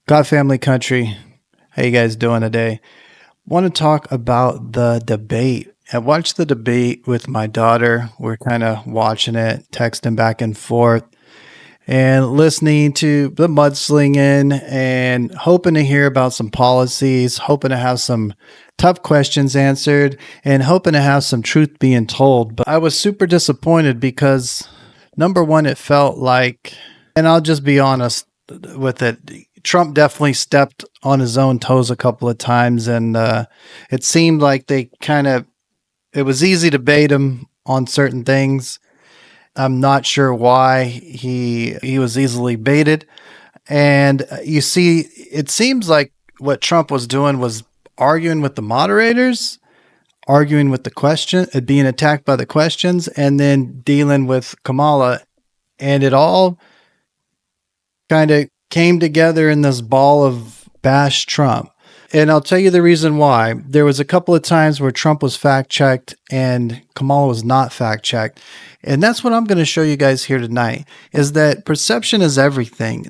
God Family Country, how you guys doing today? Want to talk about the debate. I watched the debate with my daughter. We're kind of watching it, texting back and forth, and listening to the mudslinging and hoping to hear about some policies, hoping to have some tough questions answered, and hoping to have some truth being told. But I was super disappointed because, number one, it felt like, and I'll just be honest with it, Trump definitely stepped on his own toes a couple of times, and it seemed like it was easy to bait him on certain things. I'm not sure why he was easily baited. And you see, it seems like what Trump was doing was arguing with the moderators, arguing with the question, being attacked by the questions, and then dealing with Kamala. And it all kind of came together in this ball of bash Trump. And I'll tell you the reason why. There was a couple of times where Trump was fact-checked and Kamala was not fact-checked. And that's what I'm going to show you guys here tonight, is that perception is everything.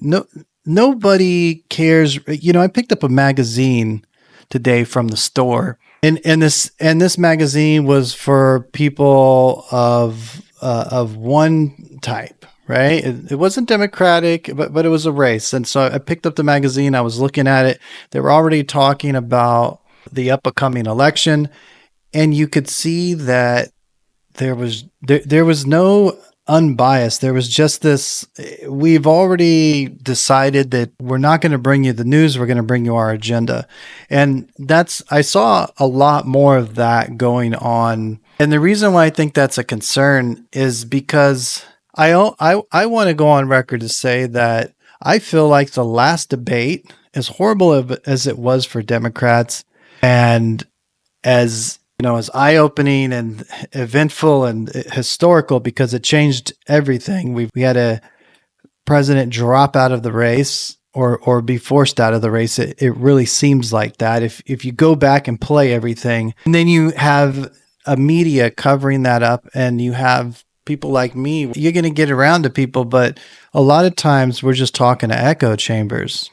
Nobody cares. You know, I picked up a magazine today from the store. And this magazine was for people of one type. Right? It wasn't Democratic, but it was a race. And so I picked up the magazine. I was looking at it. They were already talking about the upcoming election. And you could see that there was no unbiased. There was just this, we've already decided that we're not going to bring you the news. We're going to bring you our agenda. And I saw a lot more of that going on. And the reason why I think that's a concern is because I want to go on record to say that I feel like the last debate, as horrible as it was for Democrats, and as eye-opening and eventful and historical because it changed everything. We had a president drop out of the race or be forced out of the race. It really seems like that. If you go back and play everything, and then you have a media covering that up, and you have people like me, you're going to get around to people, but a lot of times we're just talking to echo chambers.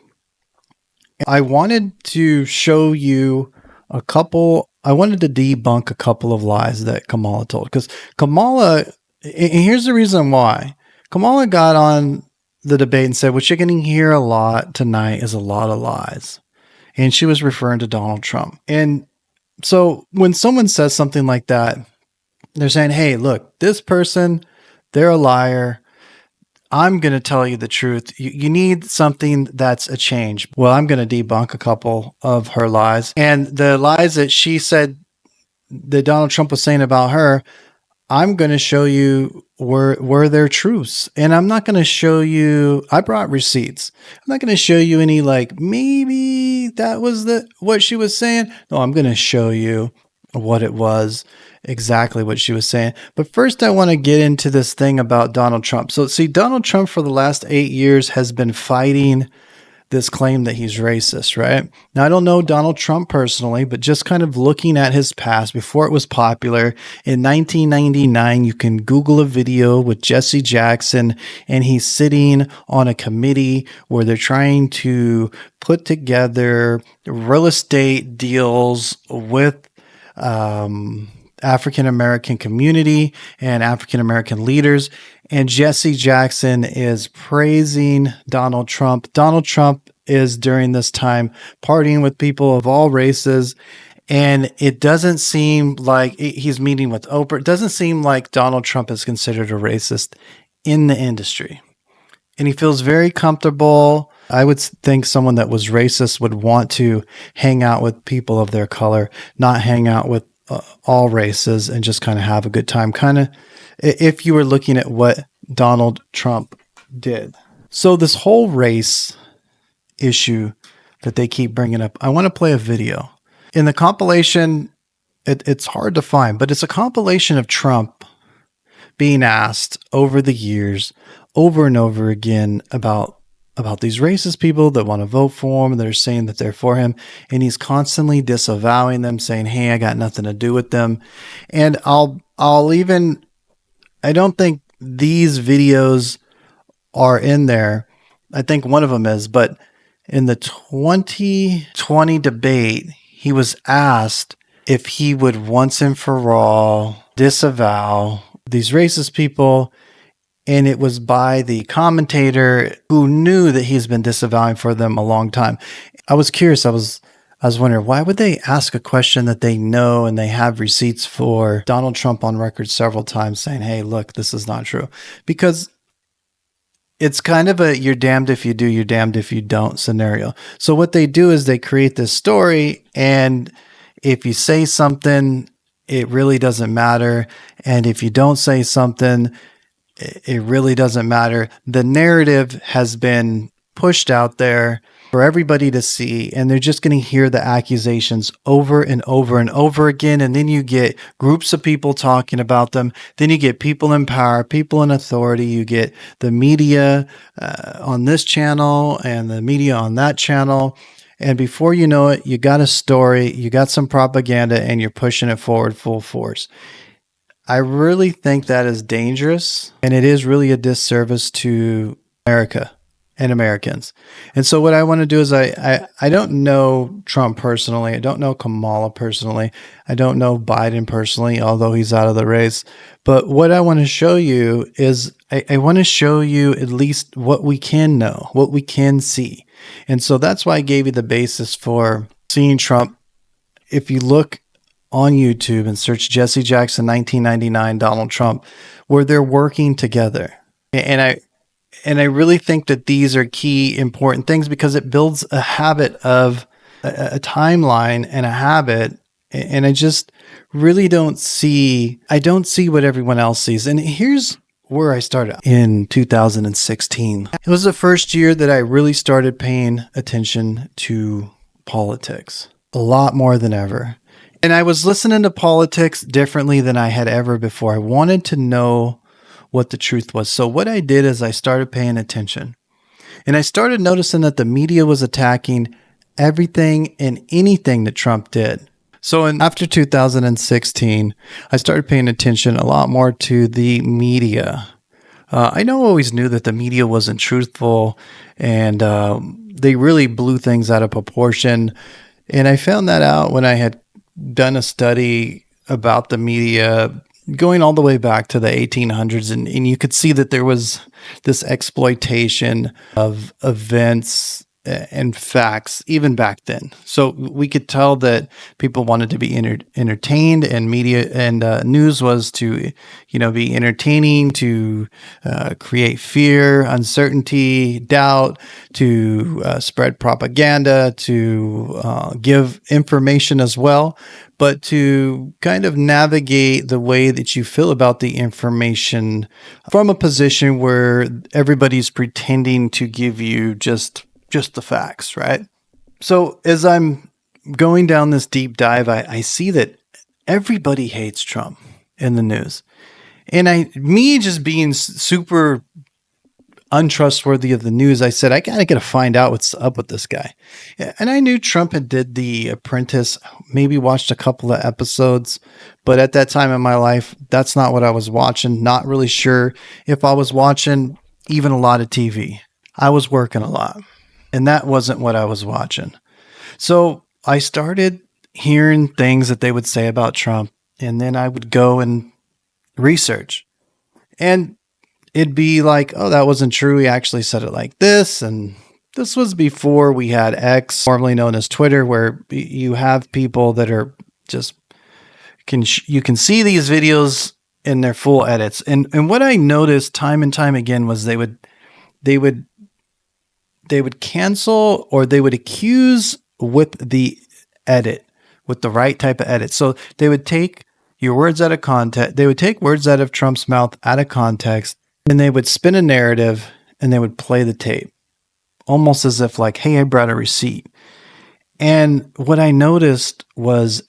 I wanted to show you I wanted to debunk a couple of lies that Kamala told, because Kamala, and here's the reason why. Kamala got on the debate and said, what you're going to hear a lot tonight is a lot of lies. And she was referring to Donald Trump. And so when someone says something like that, they're saying, hey, look, this person, they're a liar. I'm going to tell you the truth. You need something that's a change. Well, I'm going to debunk a couple of her lies. And the lies that she said that Donald Trump was saying about her, I'm going to show you were their truths. And I'm not going to show you, I brought receipts. I'm not going to show you any maybe that was what she was saying. No, I'm going to show you what it was, exactly what she was saying. But first, I want to get into this thing about Donald Trump. So see, Donald Trump for the last 8 years has been fighting this claim that he's racist, right? Now, I don't know Donald Trump personally, but just kind of looking at his past before it was popular, in 1999, you can Google a video with Jesse Jackson, and he's sitting on a committee where they're trying to put together real estate deals with African-American community and African-American leaders. And Jesse Jackson is praising Donald Trump. Donald Trump is during this time partying with people of all races. And it doesn't seem like he's meeting with Oprah. It doesn't seem like Donald Trump is considered a racist in the industry. And he feels very comfortable. I would think someone that was racist would want to hang out with people of their color, not hang out with all races and just kind of have a good time. Kind of if you were looking at what Donald Trump did. So this whole race issue that they keep bringing up, I want to play a video. In the compilation, it's hard to find, but it's a compilation of Trump being asked over the years, over and over again, about these racist people that want to vote for him, that are saying that they're for him, and he's constantly disavowing them, saying, hey, I got nothing to do with them. And I don't think these videos are in there. I think one of them is, but In the 2020 debate, he was asked if he would once and for all disavow these racist people. And it was by the commentator who knew that he's been disavowing for them a long time. I was curious. I was wondering, why would they ask a question that they know and they have receipts for? Donald Trump on record several times saying, hey, look, this is not true. Because it's kind of a you're damned if you do, you're damned if you don't scenario. So what they do is they create this story, and if you say something, it really doesn't matter. And if you don't say something, it really doesn't matter. The narrative has been pushed out there for everybody to see, and they're just going to hear the accusations over and over and over again. And then you get groups of people talking about them. Then you get people in power, people in authority. You get the media on this channel and the media on that channel. And before you know it, you got a story, you got some propaganda, and you're pushing it forward full force. I really think that is dangerous, and it is really a disservice to America and Americans. And so what I want to do is I don't know Trump personally. I don't know Kamala personally. I don't know Biden personally, although he's out of the race. But what I want to show you is I want to show you at least what we can know, what we can see. And so that's why I gave you the basis for seeing Trump. If you look on YouTube and search Jesse Jackson 1999 Donald Trump, where they're working together. And I really think that these are key important things because it builds a habit of a timeline and a habit. And I just really don't see what everyone else sees. And here's where I started in 2016. It was the first year that I really started paying attention to politics a lot more than ever. And I was listening to politics differently than I had ever before. I wanted to know what the truth was. So what I did is I started paying attention. And I started noticing that the media was attacking everything and anything that Trump did. So after 2016, I started paying attention a lot more to the media. I always knew that the media wasn't truthful, and they really blew things out of proportion. And I found that out when I had done a study about the media going all the way back to the 1800s. And you could see that there was this exploitation of events and facts even back then. So we could tell that people wanted to be entertained, and media and news was to, be entertaining, to create fear, uncertainty, doubt, to spread propaganda, to give information as well, but to kind of navigate the way that you feel about the information from a position where everybody's pretending to give you just the facts, right? So as I'm going down this deep dive, I see that everybody hates Trump in the news. And me just being super untrustworthy of the news, I said, I gotta find out what's up with this guy. And I knew Trump had did The Apprentice, maybe watched a couple of episodes, but at that time in my life, that's not what I was watching. Not really sure if I was watching even a lot of TV. I was working a lot. And that wasn't what I was watching. So I started hearing things that they would say about Trump, and then I would go and research. And it'd be like, oh, that wasn't true. He actually said it like this. And this was before we had X, formerly known as Twitter, where you have people that are just, you can see these videos in their full edits. And what I noticed time and time again was they would cancel, or they would accuse with the edit, with the right type of edit. So they would take your words out of context. They would take words out of Trump's mouth out of context, and they would spin a narrative, and they would play the tape almost as if like, hey, I brought a receipt. And what I noticed was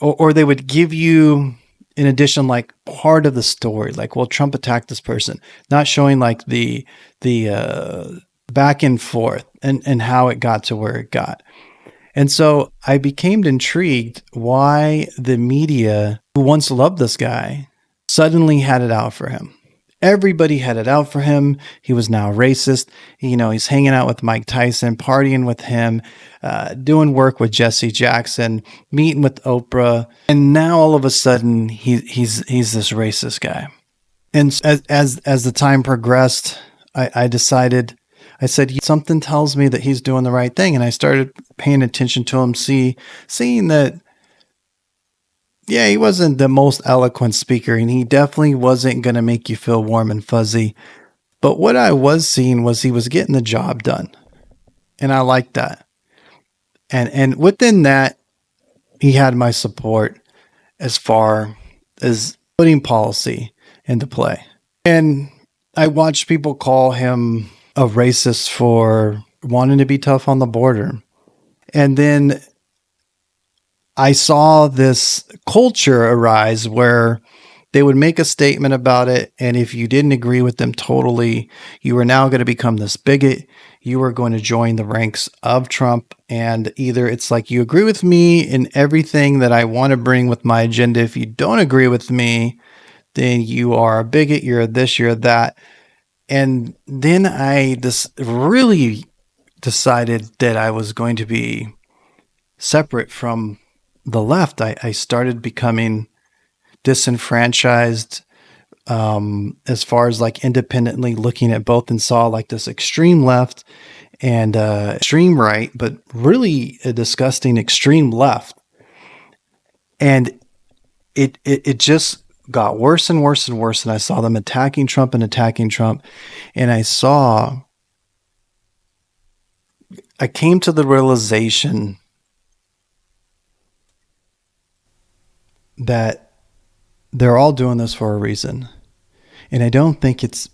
or they would give you, in addition, like part of the story, like, well, Trump attacked this person, not showing like the back and forth and how it got to where it got. And so I became intrigued why the media, who once loved this guy, suddenly had it out for him. everybody had it out for him. He was now racist. He's hanging out with Mike Tyson, partying with him, doing work with Jesse Jackson, meeting with Oprah. And now all of a sudden he's this racist guy. And as the time progressed, I decided, I said, something tells me that he's doing the right thing. And I started paying attention to him, seeing that, yeah, he wasn't the most eloquent speaker, and he definitely wasn't going to make you feel warm and fuzzy. But what I was seeing was he was getting the job done. And I liked that. And within that, he had my support as far as putting policy into play. And I watched people call him a racist for wanting to be tough on the border. And then I saw this culture arise where they would make a statement about it, and if you didn't agree with them totally, you were now going to become this bigot. You were going to join the ranks of Trump, and either it's like you agree with me in everything that I want to bring with my agenda. If you don't agree with me, then you are a bigot, you're this, you're that. And then I just really decided that I was going to be separate from the left. I started becoming disenfranchised as far as like independently looking at both, and saw like this extreme left and extreme right, but really a disgusting extreme left. And it just got worse and worse and worse. And I saw them attacking Trump. And I came to the realization that they're all doing this for a reason. And I don't think it's,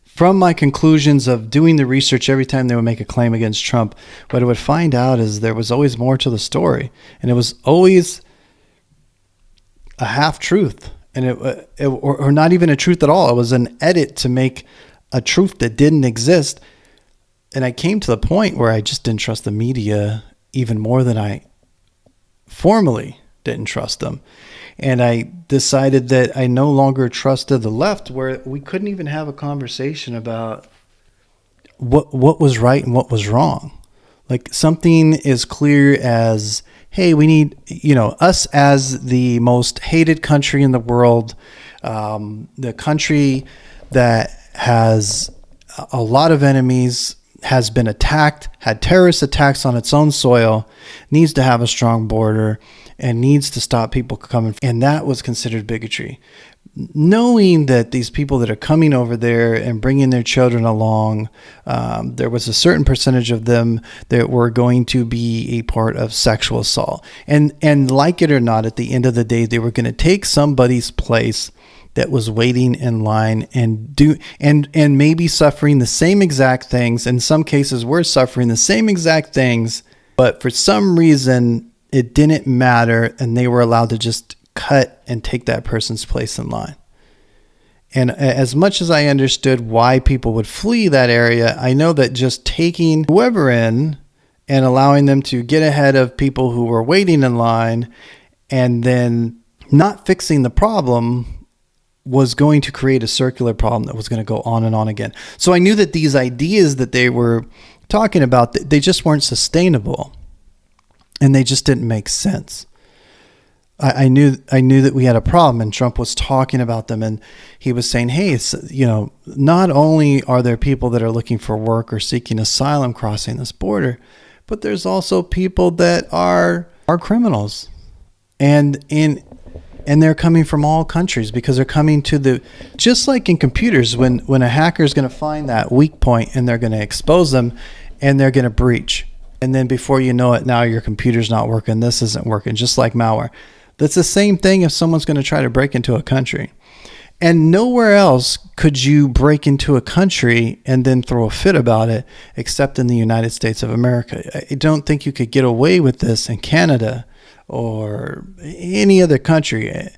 from my conclusions of doing the research every time they would make a claim against Trump, what I would find out is there was always more to the story. And it was always a half truth, and or not even a truth at all. It was an edit to make a truth that didn't exist. And I came to the point where I just didn't trust the media even more than I formerly didn't trust them. And I decided that I no longer trusted the left, where we couldn't even have a conversation about what was right and what was wrong. Like, something as clear as, hey, we need, us as the most hated country in the world, the country that has a lot of enemies, has been attacked, had terrorist attacks on its own soil, needs to have a strong border, and needs to stop people coming. And that was considered bigotry. Knowing that these people that are coming over there and bringing their children along, there was a certain percentage of them that were going to be a part of sexual assault. And like it or not, at the end of the day, they were going to take somebody's place that was waiting in line and maybe suffering the same exact things. In some cases, we're suffering the same exact things, but for some reason, it didn't matter, and they were allowed to just cut and take that person's place in line. And as much as I understood why people would flee that area, I know that just taking whoever in and allowing them to get ahead of people who were waiting in line and then not fixing the problem was going to create a circular problem that was going to go on and on again. So I knew that these ideas that they were talking about, they just weren't sustainable. And they just didn't make sense. I knew that we had a problem, and Trump was talking about them, and he was saying, hey, not only are there people that are looking for work or seeking asylum crossing this border, but there's also people that are criminals. And they're coming from all countries, because they're coming to just like in computers, when a hacker is going to find that weak point and they're going to expose them and they're going to breach. And then before you know it, now your computer's not working. This isn't working, just like malware. That's the same thing if someone's going to try to break into a country. And nowhere else could you break into a country and then throw a fit about it, except in the United States of America. I don't think you could get away with this in Canada or any other country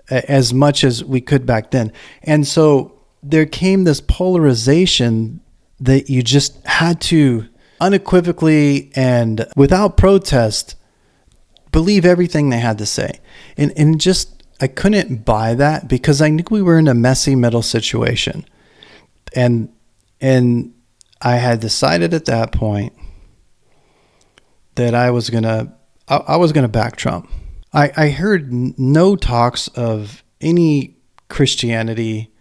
as much as we could back then. And so there came this polarization that you just had to unequivocally and without protest believe everything they had to say. And just I couldn't buy that because I knew we were in a messy middle situation. And I had decided at that point that I was gonna back Trump. I heard no talks of any Christianity,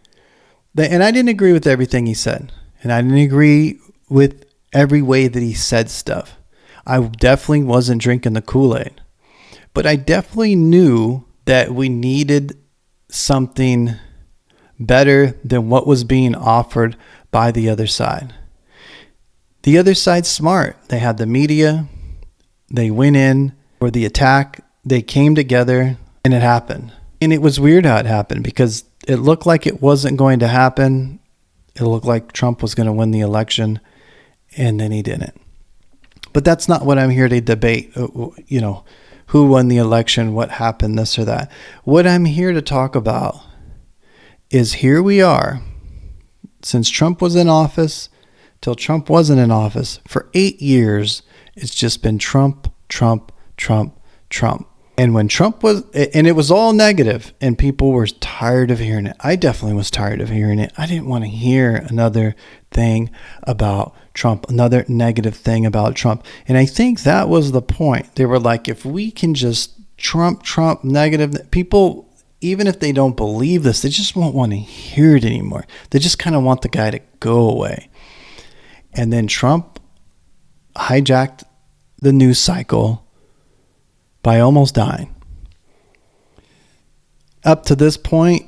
and I didn't agree with everything he said, and I didn't agree with every way that he said stuff. I definitely wasn't drinking the Kool-Aid, but I definitely knew that we needed something better than what was being offered by the other side. The other side's smart. They had the media. They went in for the attack. They came together and it happened. And it was weird how it happened because it looked like it wasn't going to happen. It looked like Trump was going to win the election, and then he didn't. But that's not what I'm here to debate, who won the election, what happened, this or that. What I'm here to talk about is here we are, since Trump was in office till Trump wasn't in office, for 8 years, it's just been Trump, Trump, Trump, Trump. And when Trump was, and it was all negative, and people were tired of hearing it. I definitely was tired of hearing it. I didn't want to hear another thing about Trump, another negative thing about Trump. And I think that was the point. They were like, if we can just Trump, negative, people, even if they don't believe this, they just won't want to hear it anymore. They just kind of want the guy to go away. And then Trump hijacked the news cycle by almost dying. Up to this point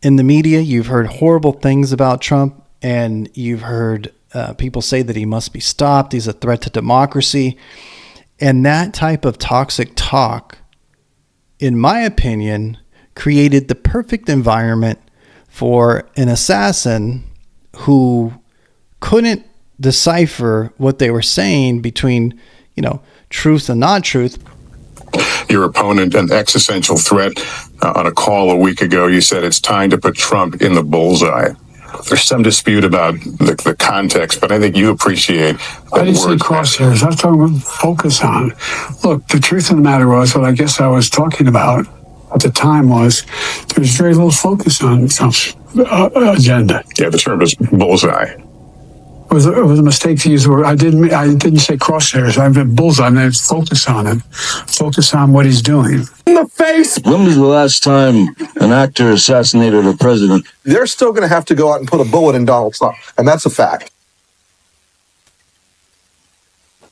in the media, you've heard horrible things about Trump, and you've heard people say that he must be stopped. He's a threat to democracy. And that type of toxic talk, in my opinion, created the perfect environment for an assassin who couldn't decipher what they were saying between, truth and not truth. Your opponent, an existential threat. On a call a week ago, you said it's time to put Trump in the bullseye. There's some dispute about the context, but I think you appreciate I didn't say crosshairs. I was talking about focus on. Look, the truth of the matter was, what I guess I was talking about at the time was, there's very little focus on Trump's agenda. Yeah, the term is bullseye. It was a mistake to use the word. I didn't say crosshairs. I meant bullseye. I meant focus on him. Focus on what he's doing. In the face. When was the last time an actor assassinated a president? They're still going to have to go out and put a bullet in Donald Trump, and that's a fact.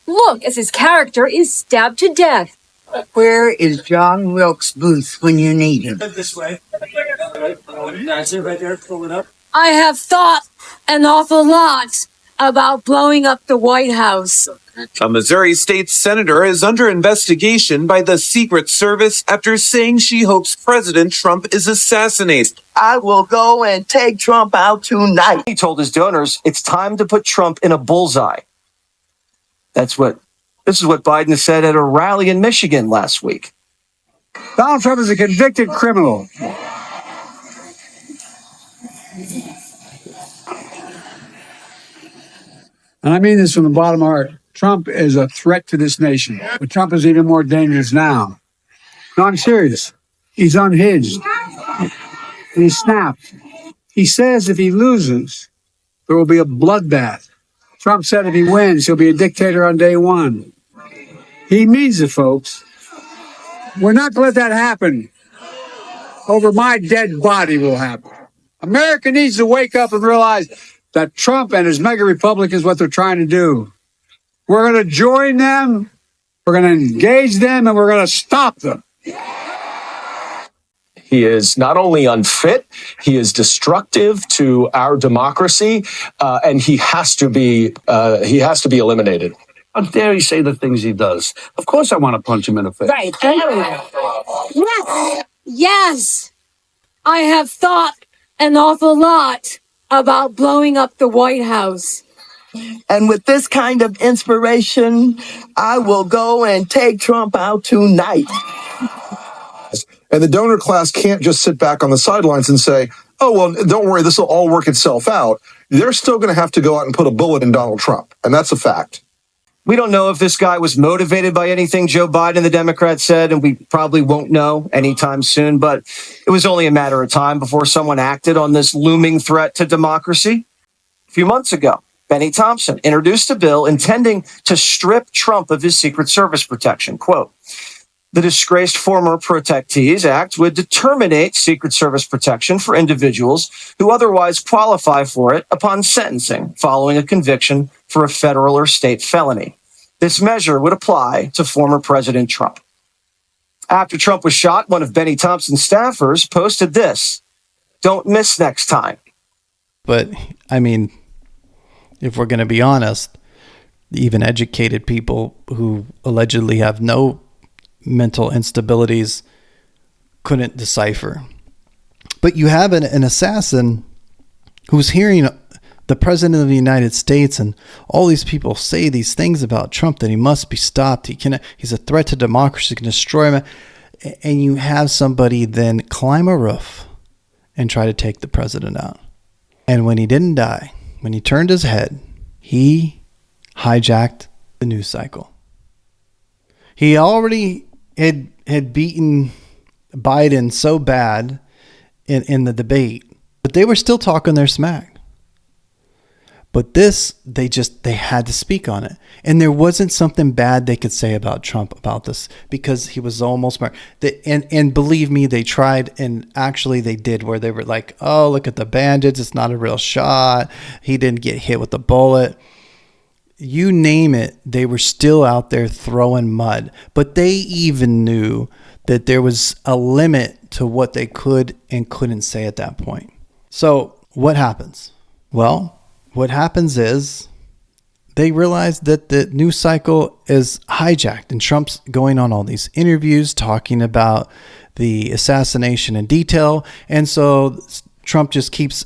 Look, as his character is stabbed to death. Where is John Wilkes Booth when you need him? This way. That's it right there. Pull it up. I have thought an awful lot about blowing up the White House. A Missouri state senator is under investigation by the Secret Service after saying she hopes President Trump is assassinated. I will go and take Trump out tonight. He told his donors it's time to put Trump in a bullseye. This is what Biden said at a rally in Michigan last week. Donald Trump is a convicted criminal. And I mean this from the bottom of my heart. Trump is a threat to this nation. But Trump is even more dangerous now. No, I'm serious. He's unhinged. And he snapped. He says if he loses, there will be a bloodbath. Trump said if he wins, he'll be a dictator on day one. He means it, folks. We're not going to let that happen. Over my dead body will happen. America needs to wake up and realize that Trump and his mega republic is what they're trying to do. We're going to join them, we're going to engage them, and we're going to stop them. He is not only unfit, he is destructive to our democracy, and he has to be eliminated. How dare he say the things he does? Of course I want to punch him in the face. Right. Yes. I have thought an awful lot about blowing up the White House. And with this kind of inspiration, I will go and take Trump out tonight. And the donor class can't just sit back on the sidelines and say, oh, well, don't worry, this will all work itself out. They're still going to have to go out and put a bullet in Donald Trump. And that's a fact. We don't know if this guy was motivated by anything Joe Biden, the Democrat, said, and we probably won't know anytime soon, but it was only a matter of time before someone acted on this looming threat to democracy. A few months ago, Benny Thompson introduced a bill intending to strip Trump of his Secret Service protection. Quote, the Disgraced Former Protectees Act would determinate Secret Service protection for individuals who otherwise qualify for it upon sentencing following a conviction for a federal or state felony. This measure would apply to former President Trump. After Trump was shot, one of Benny Thompson's staffers posted this: "Don't miss next time." But I mean, if we're going to be honest, even educated people who allegedly have no mental instabilities couldn't decipher. But you have an assassin who's hearing the president of the United States and all these people say these things about Trump, that he must be stopped. He's a threat to democracy, can destroy him. And you have somebody then climb a roof and try to take the president out. And when he didn't die, when he turned his head, he hijacked the news cycle. He already had beaten Biden so bad in the debate, but they were still talking their smack. But this, they had to speak on it. And there wasn't something bad they could say about Trump about this, because he was almost smart. And believe me, they tried, and actually they did, where they were like, oh, look at the bandage. It's not a real shot. He didn't get hit with a bullet. You name it, they were still out there throwing mud. But they even knew that there was a limit to what they could and couldn't say at that point. So what happens? Well, what happens is they realize that the news cycle is hijacked, and Trump's going on all these interviews talking about the assassination in detail. And so Trump just keeps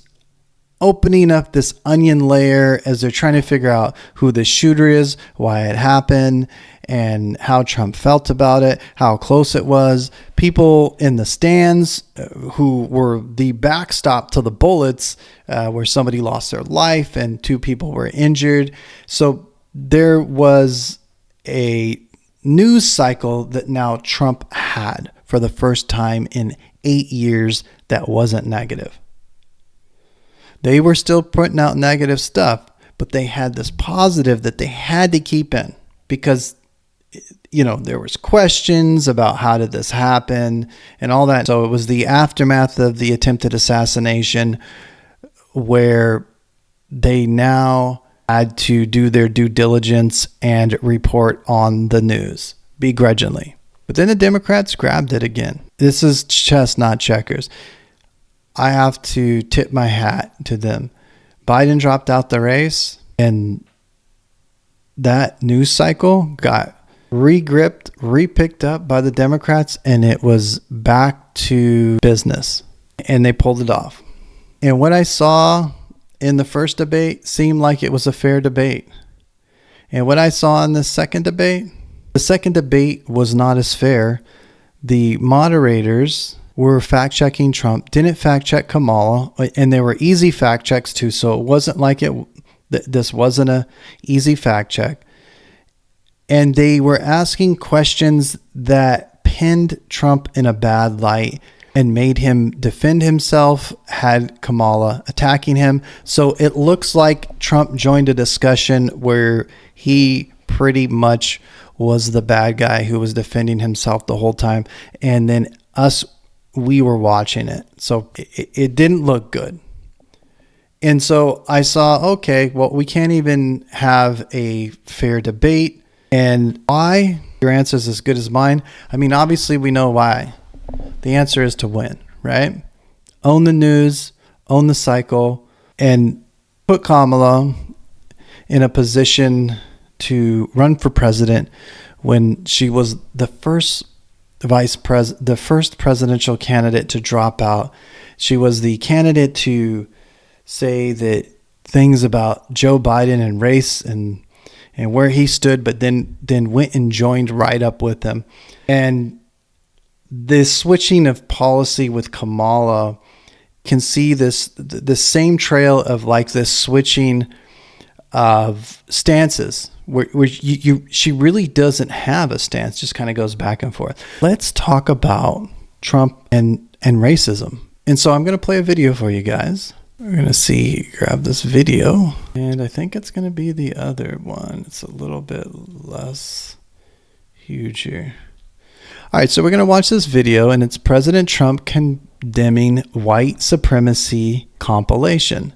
opening up this onion layer as they're trying to figure out who the shooter is, why it happened, and how Trump felt about it, how close it was. People in the stands who were the backstop to the bullets, where somebody lost their life and 2 people were injured. So there was a news cycle that now Trump had for the first time in 8 years that wasn't negative. They were still putting out negative stuff, but they had this positive that they had to keep in, because, you know, there was questions about how did this happen and all that. So it was the aftermath of the attempted assassination where they now had to do their due diligence and report on the news begrudgingly. But then the Democrats grabbed it again. This is chess, not checkers. I have to tip my hat to them. Biden dropped out the race, and that news cycle got re-gripped, re-picked up by the Democrats, and it was back to business, and they pulled it off. And what I saw in the first debate seemed like it was a fair debate. And what I saw in the second debate was not as fair. The moderators were fact-checking Trump, didn't fact-check Kamala, and there were easy fact-checks too, so it wasn't like this wasn't a easy fact-check. And they were asking questions that pinned Trump in a bad light and made him defend himself, had Kamala attacking him. So it looks like Trump joined a discussion where he pretty much was the bad guy who was defending himself the whole time, and then we were watching it. So it didn't look good. And so I saw, okay, well, we can't even have a fair debate. And why? Your answer is as good as mine. I mean, obviously we know why. The answer is to win, right? Own the news, own the cycle, and put Kamala in a position to run for president when she was the first presidential candidate to drop out. She was the candidate to say that things about Joe Biden and race and where he stood, but then went and joined right up with him. And the switching of policy with Kamala, can see the same trail of like this switching of stances where she really doesn't have a stance, just kind of goes back and forth. Let's talk about Trump and racism. And so I'm going to play a video for you guys. We're going to grab this video, and I think it's going to be the other one. It's a little bit less huge here. All right, so we're going to watch this video, and it's President Trump condemning white supremacy compilation.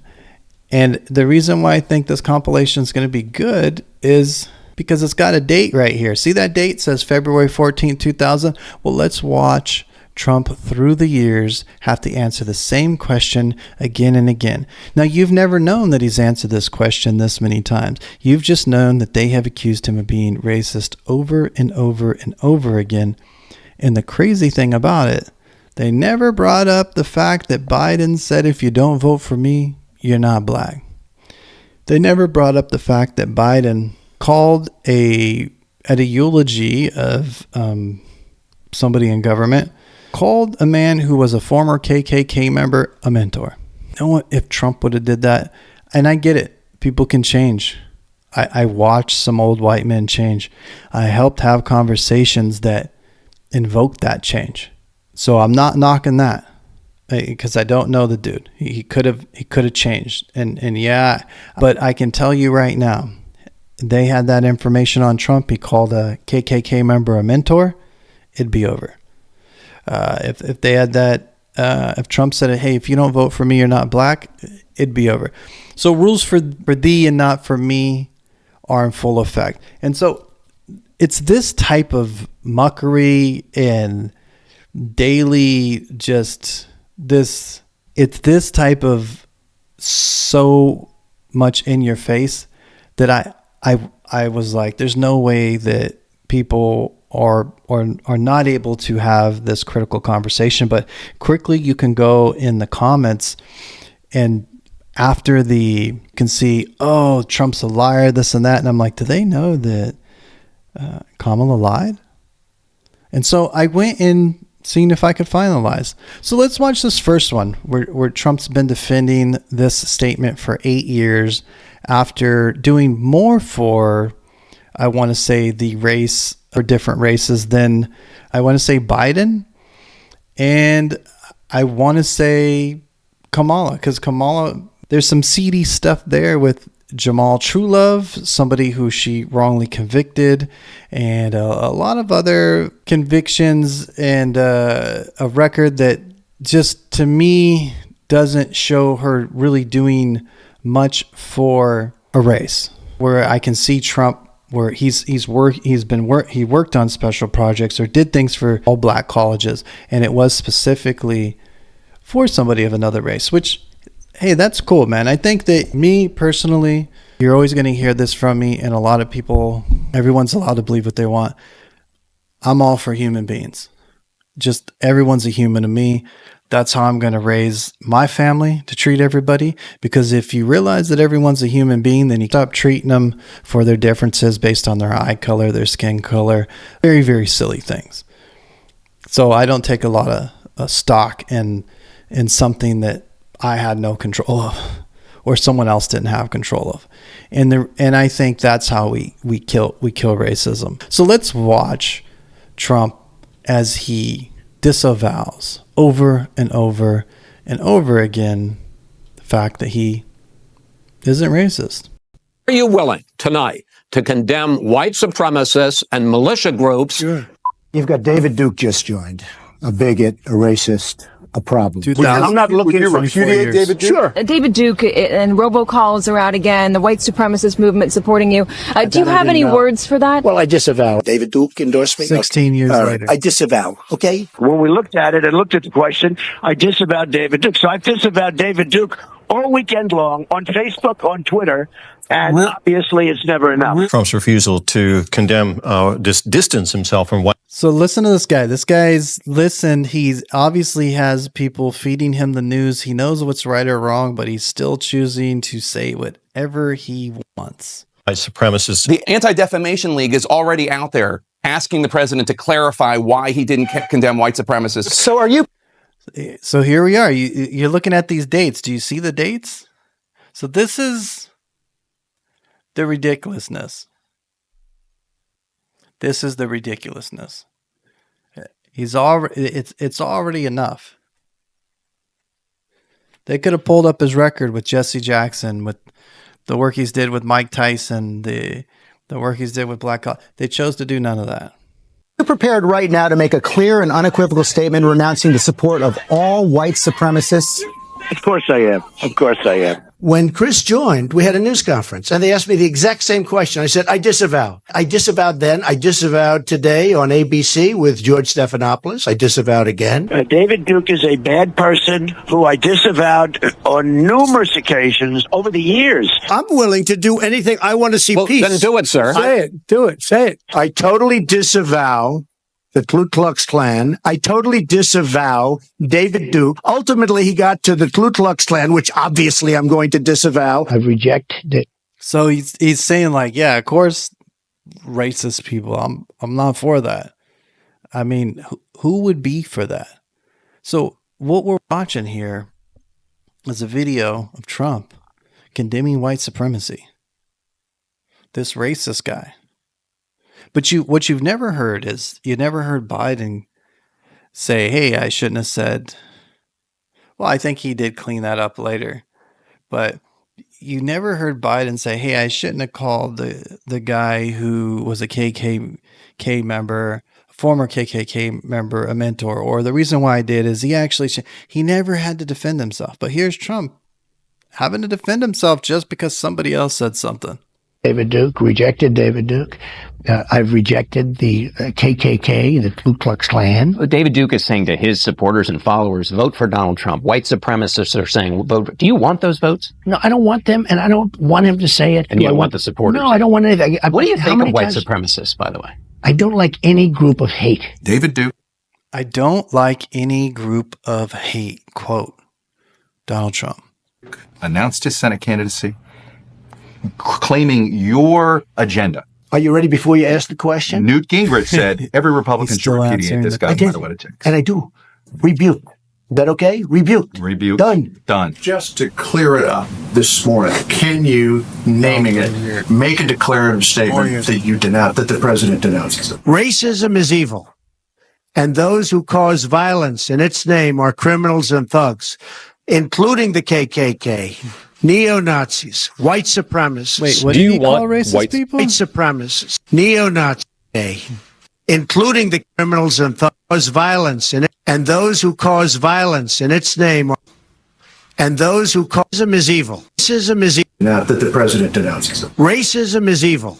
And the reason why I think this compilation is going to be good is because it's got a date right here. See that date? It says February 14, 2000. Well, let's watch Trump through the years have to answer the same question again and again. Now, you've never known that he's answered this question this many times. You've just known that they have accused him of being racist over and over and over again. And the crazy thing about it, they never brought up the fact that Biden said, if you don't vote for me, you're not black. They never brought up the fact that Biden called at a eulogy of somebody in government, called a man who was a former KKK member a mentor. You know what? If Trump would have did that, and I get it, people can change. I watched some old white men change. I helped have conversations that invoked that change. So I'm not knocking that because I don't know the dude. He could have changed. And yeah, but I can tell you right now, they had that information on Trump. He called a KKK member a mentor, it'd be over. If they had that, if Trump said, hey, if you don't vote for me, you're not black, it'd be over. So rules for thee and not for me are in full effect. And so it's this type of muckery and daily it's this type of so much in your face that I was like, there's no way that people are not able to have this critical conversation. But quickly you can go in the comments, and after you can see, oh, Trump's a liar, this and that. And I'm like, do they know that Kamala lied? And so I went in seeing if I could finalize. So let's watch this first one where Trump's been defending this statement for 8 years after doing more for, I want to say, the race or different races than I want to say Biden. And I want to say Kamala, because Kamala, there's some seedy stuff there with Jamal Truelove, somebody who she wrongly convicted, and a lot of other convictions, and a record that just to me doesn't show her really doing much for a race. Where I can see Trump, where he worked on special projects or did things for all black colleges, and it was specifically for somebody of another race, which, hey, that's cool, man. I think that me personally, you're always going to hear this from me, and a lot of people, everyone's allowed to believe what they want. I'm all for human beings. Just everyone's a human to me. That's how I'm going to raise my family, to treat everybody. Because if you realize that everyone's a human being, then you stop treating them for their differences based on their eye color, their skin color, very, very silly things. So I don't take a lot of stock in something that I had no control of, or someone else didn't have control of. And I think that's how we kill racism. So let's watch Trump as he disavows over and over and over again the fact that he isn't racist. Are you willing tonight to condemn white supremacists and militia groups? Sure. You've got David Duke just joined, a bigot, a racist, a problem. I'm not looking to repudiate David Duke. Sure. David Duke and robocalls are out again, the white supremacist movement supporting you. Do you have any words for that? Well, I disavow. David Duke endorsed me. 16 years later. I disavow, okay? When we looked at it and looked at the question, I disavowed David Duke. So I disavowed David Duke all weekend long on Facebook, on Twitter, and obviously it's never enough. Trump's refusal to condemn, distance himself from white. So listen to this guy. This guy's listened. He obviously has people feeding him the news. He knows what's right or wrong, but he's still choosing to say whatever he wants. White supremacists. The Anti-Defamation League is already out there asking the president to clarify why he didn't condemn white supremacists. So are you? So here we are. You're looking at these dates. Do you see the dates? So this is the ridiculousness. This is the ridiculousness. He's already, it's already enough. They could have pulled up his record with Jesse Jackson, with the work he's did with Mike Tyson, the work he's did with Black Hawk. They chose to do none of that. You're prepared right now to make a clear and unequivocal statement renouncing the support of all white supremacists? Of course I am. Of course I am. When Chris joined, we had a news conference and they asked me the exact same question. I said, I disavow. I disavowed then. I disavowed today on ABC with George Stephanopoulos. I disavowed again. David Duke is a bad person who I disavowed on numerous occasions over the years. I'm willing to do anything. I want to see peace. Then do it, sir. Say it. Do it. Say it. I totally disavow the Ku Klux Klan. I totally disavow David Duke. Ultimately, he got to the Ku Klux Klan, which obviously I'm going to disavow. I reject it. So he's saying like, yeah, of course, racist people. I'm not for that. I mean, who would be for that? So what we're watching here is a video of Trump condemning white supremacy. This racist guy. But what you've never heard is, you never heard Biden say, hey, I shouldn't have said, well, I think he did clean that up later, but you never heard Biden say, hey, I shouldn't have called the guy who was a KKK member, a former KKK member, a mentor, or the reason why I did is he never had to defend himself. But here's Trump having to defend himself just because somebody else said something. David Duke, rejected David Duke. I've rejected the KKK, the Ku Klux Klan. David Duke is saying to his supporters and followers, vote for Donald Trump. White supremacists are saying, vote. Do you want those votes? No, I don't want them, and I don't want him to say it. And you want the supporters? No, I don't want anything. What do you think of white supremacists, by the way? I don't like any group of hate. David Duke. I don't like any group of hate, quote, Donald Trump. Announced his Senate candidacy, claiming your agenda. Are you ready before you ask the question? Newt Gingrich said every Republican should repudiate this guy, no matter what it takes. And I do. Rebuke. Is that okay? Rebuke. Rebuke. Done. Just to clear it up this morning, can you, naming it, make a declarative statement that you denounce, that the president denounces it? Racism is evil, and those who cause violence in its name are criminals and thugs, including the KKK, neo-Nazis, white supremacists. Wait, what do you call racist people? White supremacists, neo-Nazis, including the criminals and thugs, cause violence in it, and those who cause violence in its name are, and those who cause racism is evil. Racism is evil. Now that the president denounces it. Racism is evil,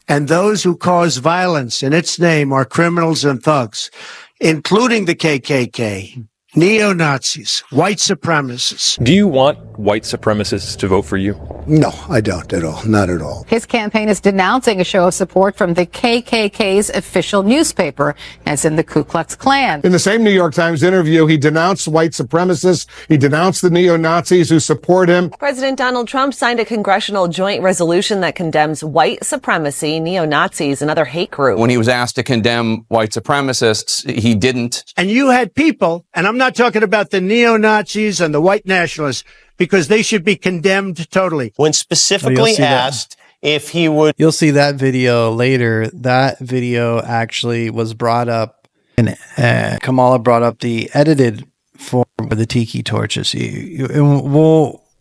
and those who cause violence in its name are criminals and thugs, including the KKK, neo-Nazis, white supremacists. Do you want white supremacists to vote for you? No, I don't at all. Not at all. His campaign is denouncing a show of support from the KKK's official newspaper, as in the Ku Klux Klan. In the same New York Times interview, he denounced white supremacists. He denounced the neo-Nazis who support him. President Donald Trump signed a congressional joint resolution that condemns white supremacy, neo-Nazis, and other hate groups. When he was asked to condemn white supremacists, he didn't. And you had people, and I'm not talking about the neo-Nazis and the white nationalists, because they should be condemned totally. When specifically asked if he would. You'll see that video later. That video actually was brought up, and Kamala brought up the edited form of the Tiki torches.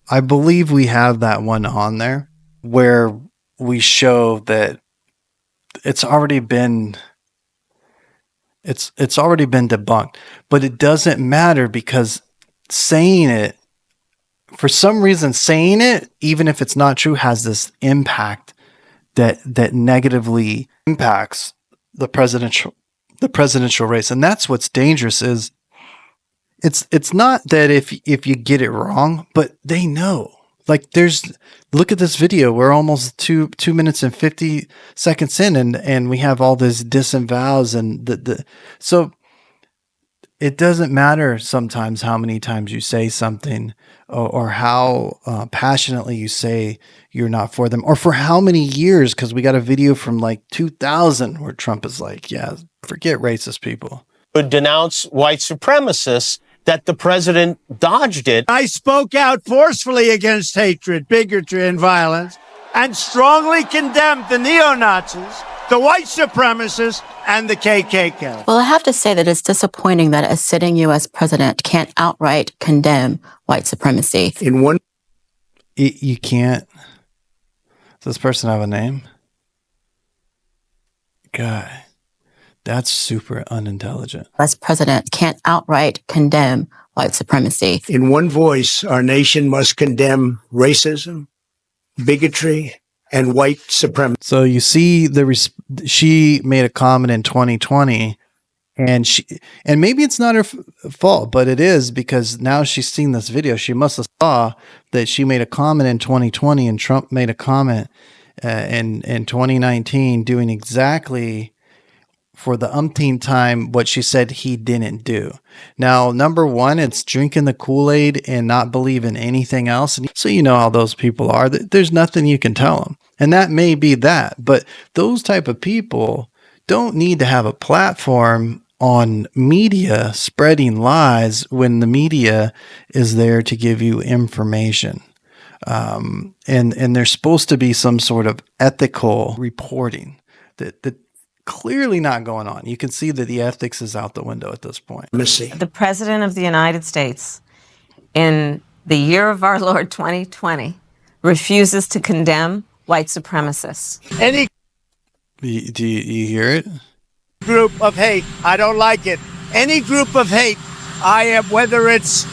I believe we have that one on there where we show that it's already been debunked, but it doesn't matter because saying it, for some reason, saying it, even if it's not true, has this impact that negatively impacts the presidential race. And that's what's dangerous is it's not that if you get it wrong, but they know. Like look at this video. We're almost 2 minutes and 50 seconds in, and we have all this disavows and so it doesn't matter sometimes how many times you say something or how passionately you say you're not for them, or for how many years, because we got a video from like 2000 where Trump is like, yeah, forget racist people. Would denounce white supremacists, that the president dodged it. I spoke out forcefully against hatred, bigotry, and violence. and strongly condemned the neo-Nazis, the white supremacists, and the KKK. Well, I have to say that it's disappointing that a sitting U.S. president can't outright condemn white supremacy. In one, You can't. Does this person have a name? God, that's super unintelligent. U.S. president can't outright condemn white supremacy. in one voice, our nation must condemn racism, bigotry, and white supremacy. So you see, she made a comment in 2020, and maybe it's not her fault, but it is, because now she's seen this video. She must have saw that she made a comment in 2020, and Trump made a comment in 2019, doing exactly for the umpteenth time what she said he didn't do. Now, number one, it's drinking the Kool-Aid and not believing anything else. And so you know how those people are. There's nothing you can tell them. And that may be that. But those type of people don't need to have a platform on media spreading lies when the media is there to give you information. And there's supposed to be some sort of ethical reporting that clearly not going on. You can see that the ethics is out the window at this point. The President of the United States, in the year of our Lord 2020, refuses to condemn white supremacists. Any Do you hear it? group of hate, I don't like it. Any group of hate, I am, whether it's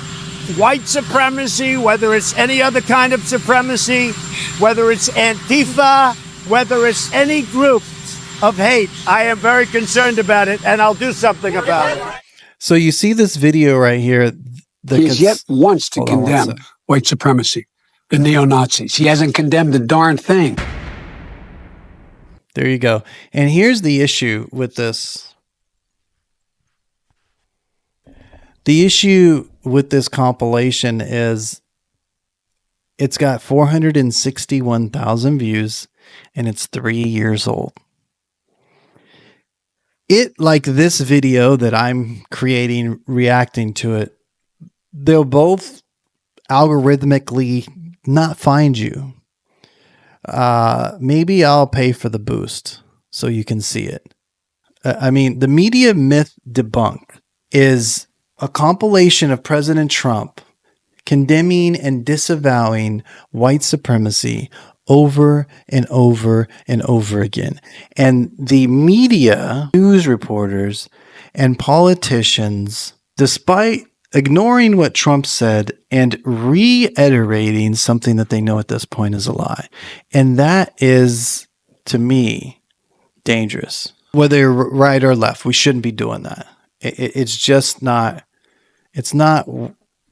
white supremacy, whether it's any other kind of supremacy, whether it's Antifa, whether it's any group of hate, I am very concerned about it, and I'll do something about it. So you see this video right here. He has yet once to condemn white supremacy, the neo-Nazis. He hasn't condemned a darn thing. There you go. And here's the issue with this. The issue with this compilation is it's got 461,000 views and it's 3 years old. It, like this video that I'm creating, reacting to it, they'll both algorithmically not find you. Maybe I'll pay for the boost so you can see it. I mean, the media myth Debunked is a compilation of President Trump condemning and disavowing white supremacy over and over and over again. And the media, news reporters, and politicians, despite ignoring what Trump said and reiterating something that they know at this point is a lie. And that is, to me, dangerous. Whether you're right or left, we shouldn't be doing that. It's just not, it's not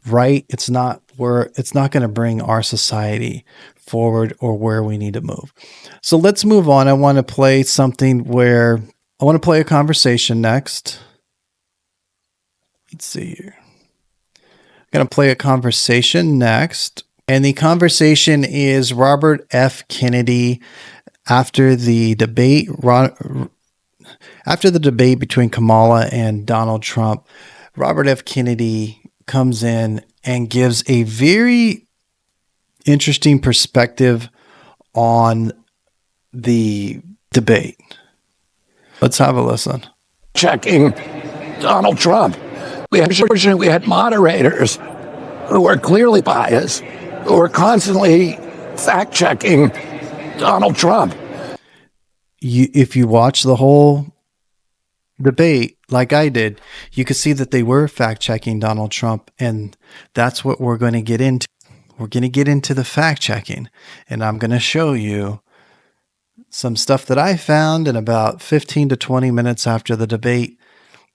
right. It's not going to bring our society forward or where we need to move. So let's move on. I want to play something where I want to play a conversation next. Let's see here. I'm going to play a conversation next. And the conversation is Robert F. Kennedy after the debate between Kamala and Donald Trump. Robert F. Kennedy comes in and gives a very interesting perspective on the debate. Let's have a listen. Checking Donald Trump. We had moderators who were clearly biased, who were constantly fact-checking Donald Trump. If you watch the whole debate, like I did, you could see that they were fact-checking Donald Trump, and that's what we're going to get into. We're going to get into the fact-checking, and I'm going to show you some stuff that I found in about 15 to 20 minutes after the debate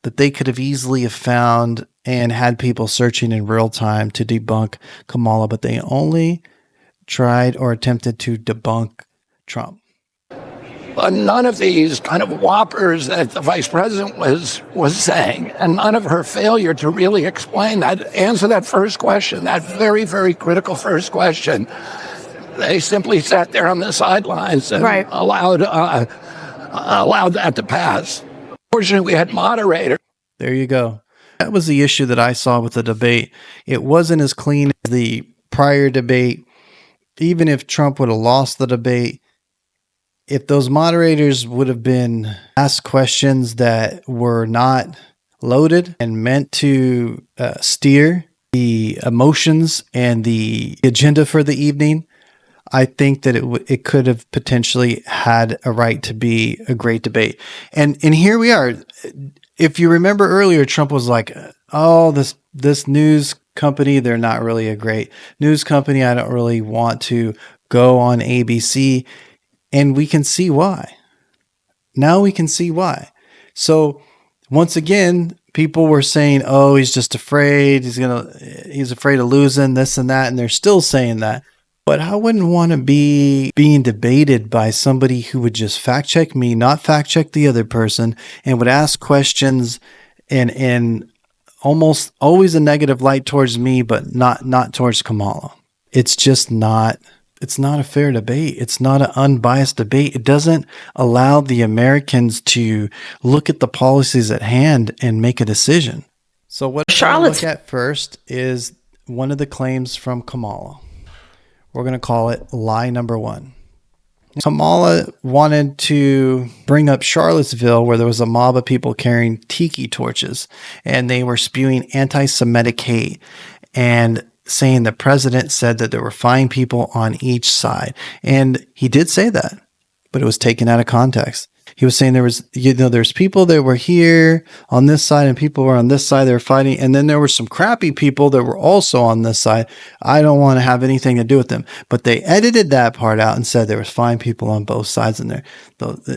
that they could have easily have found and had people searching in real time to debunk Kamala, but they only tried or attempted to debunk Trump. But none of these kind of whoppers that the vice president was saying, and none of her failure to really explain that, answer that first question, that very, very critical first question. They simply sat there on the sidelines and allowed that to pass. Fortunately, we had moderators. There you go. That was the issue that I saw with the debate. It wasn't as clean as the prior debate. even if Trump would have lost the debate, if those moderators would have been asked questions that were not loaded and meant to steer the emotions and the agenda for the evening, I think that it could have potentially had a right to be a great debate. And here we are. If you remember earlier, Trump was like, "Oh, this news company, they're not really a great news company. I don't really want to go on ABC." And we can see why. Now we can see why. So once again, people were saying, "Oh, he's just afraid. He's afraid of losing this and that," and they're still saying that. But I wouldn't want to be being debated by somebody who would just fact check me, not fact check the other person, and would ask questions and almost always a negative light towards me, but not towards Kamala. It's just not. It's not a fair debate. It's not an unbiased debate. It doesn't allow the Americans to look at the policies at hand and make a decision. So what I look at first is one of the claims from Kamala. We're going to call it lie number 1. Kamala wanted to bring up Charlottesville, where there was a mob of people carrying tiki torches, and they were spewing anti-Semitic hate and saying the president said that there were fine people on each side. And he did say that, but it was taken out of context. He was saying there's people that were here on this side and people were on this side, they were fighting. And then there were some crappy people that were also on this side. I don't want to have anything to do with them. But they edited that part out and said there was fine people on both sides in there.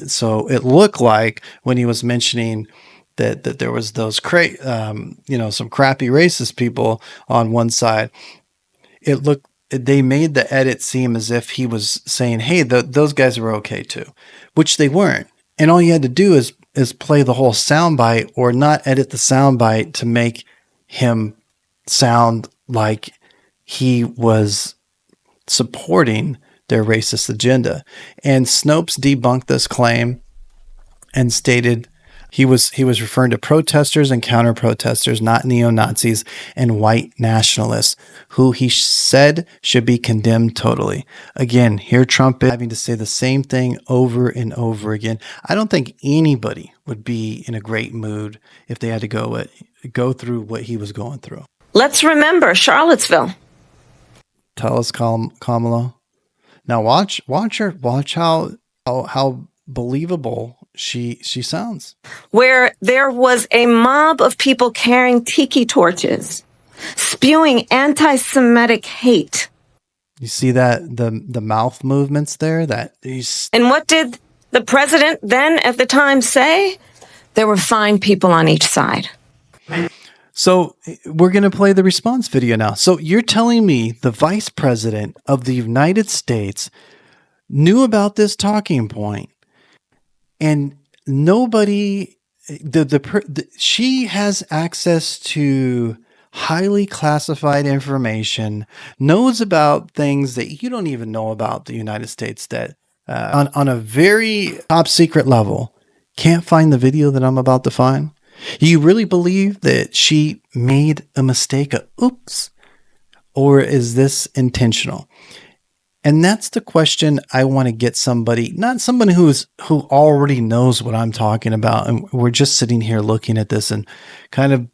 So it looked like when he was mentioning that there was those some crappy racist people on one side, they made the edit seem as if he was saying, hey, those guys were okay too, which they weren't. And all you had to do is play the whole soundbite or not edit the soundbite to make him sound like he was supporting their racist agenda. And Snopes debunked this claim and stated he was referring to protesters and counter-protesters, not neo-Nazis and white nationalists, who he said should be condemned totally. Again, here Trump is having to say the same thing over and over again. I don't think anybody would be in a great mood if they had to go through what he was going through. Let's remember Charlottesville. Tell us, Kamala. Now watch her. Watch how believable she sounds. Where there was a mob of people carrying tiki torches, spewing anti-Semitic hate. You see that the mouth movements there? And what did the president then at the time say? There were fine people on each side. So we're going to play the response video now. So you're telling me the vice president of the United States knew about this talking point, and nobody, she has access to highly classified information, knows about things that you don't even know about the United States, that on a very top secret level, can't find the video that I'm about to find. You really believe that she made a mistake, oops, or is this intentional? And that's the question I want to get somebody, not someone who already knows what I'm talking about. And we're just sitting here looking at this and kind of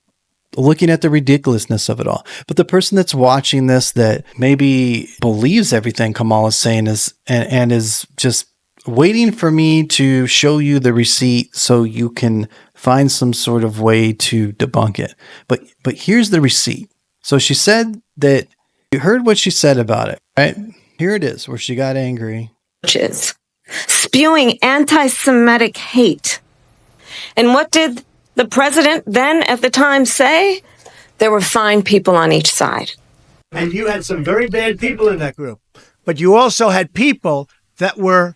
looking at the ridiculousness of it all. But the person that's watching this that maybe believes everything Kamala's saying and is just waiting for me to show you the receipt so you can find some sort of way to debunk it. But here's the receipt. So she said that you heard what she said about it, right? Here it is, where she got angry. Spewing anti-Semitic hate. And what did the president then at the time say? There were fine people on each side. And you had some very bad people in that group. But you also had people that were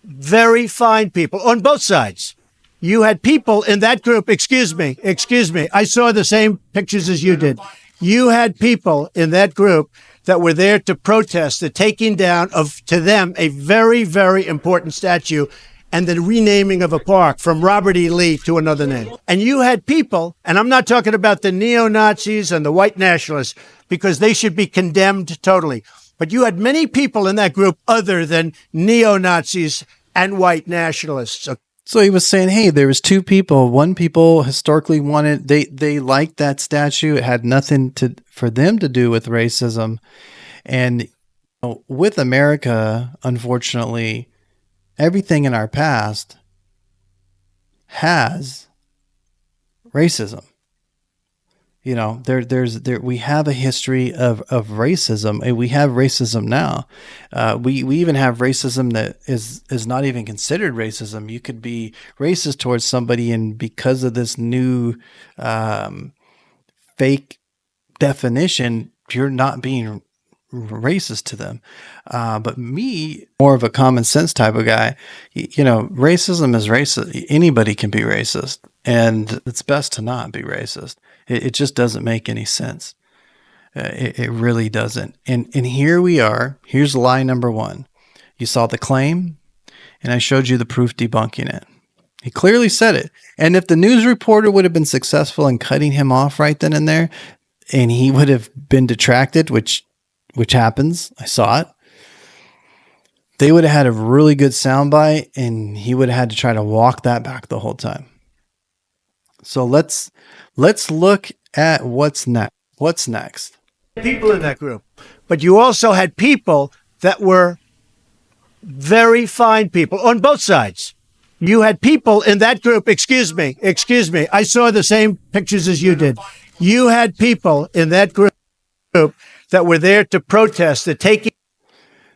very fine people on both sides. You had people in that group, excuse me, I saw the same pictures as you did. You had people in that group that were there to protest the taking down of, to them, a very, very important statue and the renaming of a park from Robert E. Lee to another name. And you had people, and I'm not talking about the neo-Nazis and the white nationalists, because they should be condemned totally. But you had many people in that group other than neo-Nazis and white nationalists. So he was saying, hey, there was two people. One people historically wanted, they liked that statue. It had nothing for them to do with racism. And with America, unfortunately, everything in our past has racism. You know, we have a history of racism, and we have racism now. We even have racism that is not even considered racism. You could be racist towards somebody, and because of this new fake definition, you're not being racist to them. But me, more of a common sense type of guy, you know, racism is racist. Anybody can be racist, and it's best to not be racist. It just doesn't make any sense. It really doesn't. And here we are. Here's lie number one. You saw the claim, and I showed you the proof debunking it. He clearly said it. And if the news reporter would have been successful in cutting him off right then and there, and he would have been detracted, which happens, I saw it, they would have had a really good soundbite, and he would have had to try to walk that back the whole time. So let's look at what's next. What's next? People in that group. But you also had people that were very fine people on both sides. You had people in that group, excuse me, I saw the same pictures as you did. You had people in that group that were there to protest the taking.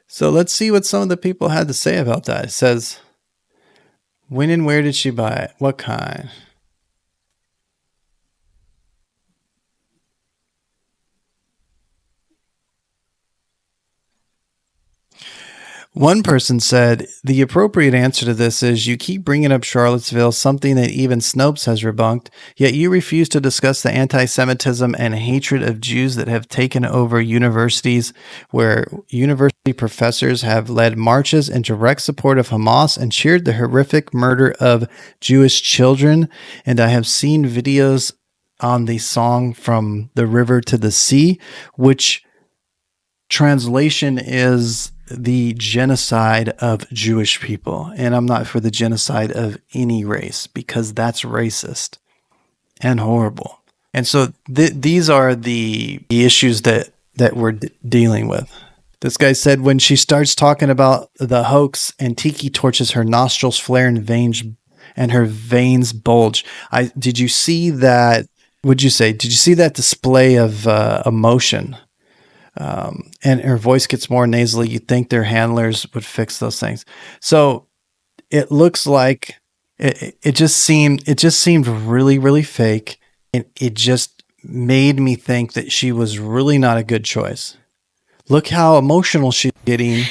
So let's see what some of the people had to say about that. It says, when and where did she buy it? What kind? One person said, the appropriate answer to this is you keep bringing up Charlottesville, something that even Snopes has rebunked, yet you refuse to discuss the anti-Semitism and hatred of Jews that have taken over universities, where university professors have led marches in direct support of Hamas and cheered the horrific murder of Jewish children. And I have seen videos on the song From the River to the Sea, which translation is the genocide of Jewish people. And I'm not for the genocide of any race, because that's racist and horrible. And so these are the issues that we're dealing with. This guy said, when she starts talking about the hoax and Tiki torches, her nostrils flare and her veins bulge. Did you see that? What'd you say? Did you see that display of emotion? And her voice gets more nasally. You'd think their handlers would fix those things. So it looks like it just seemed really, really fake. And it just made me think that she was really not a good choice. Look how emotional she's getting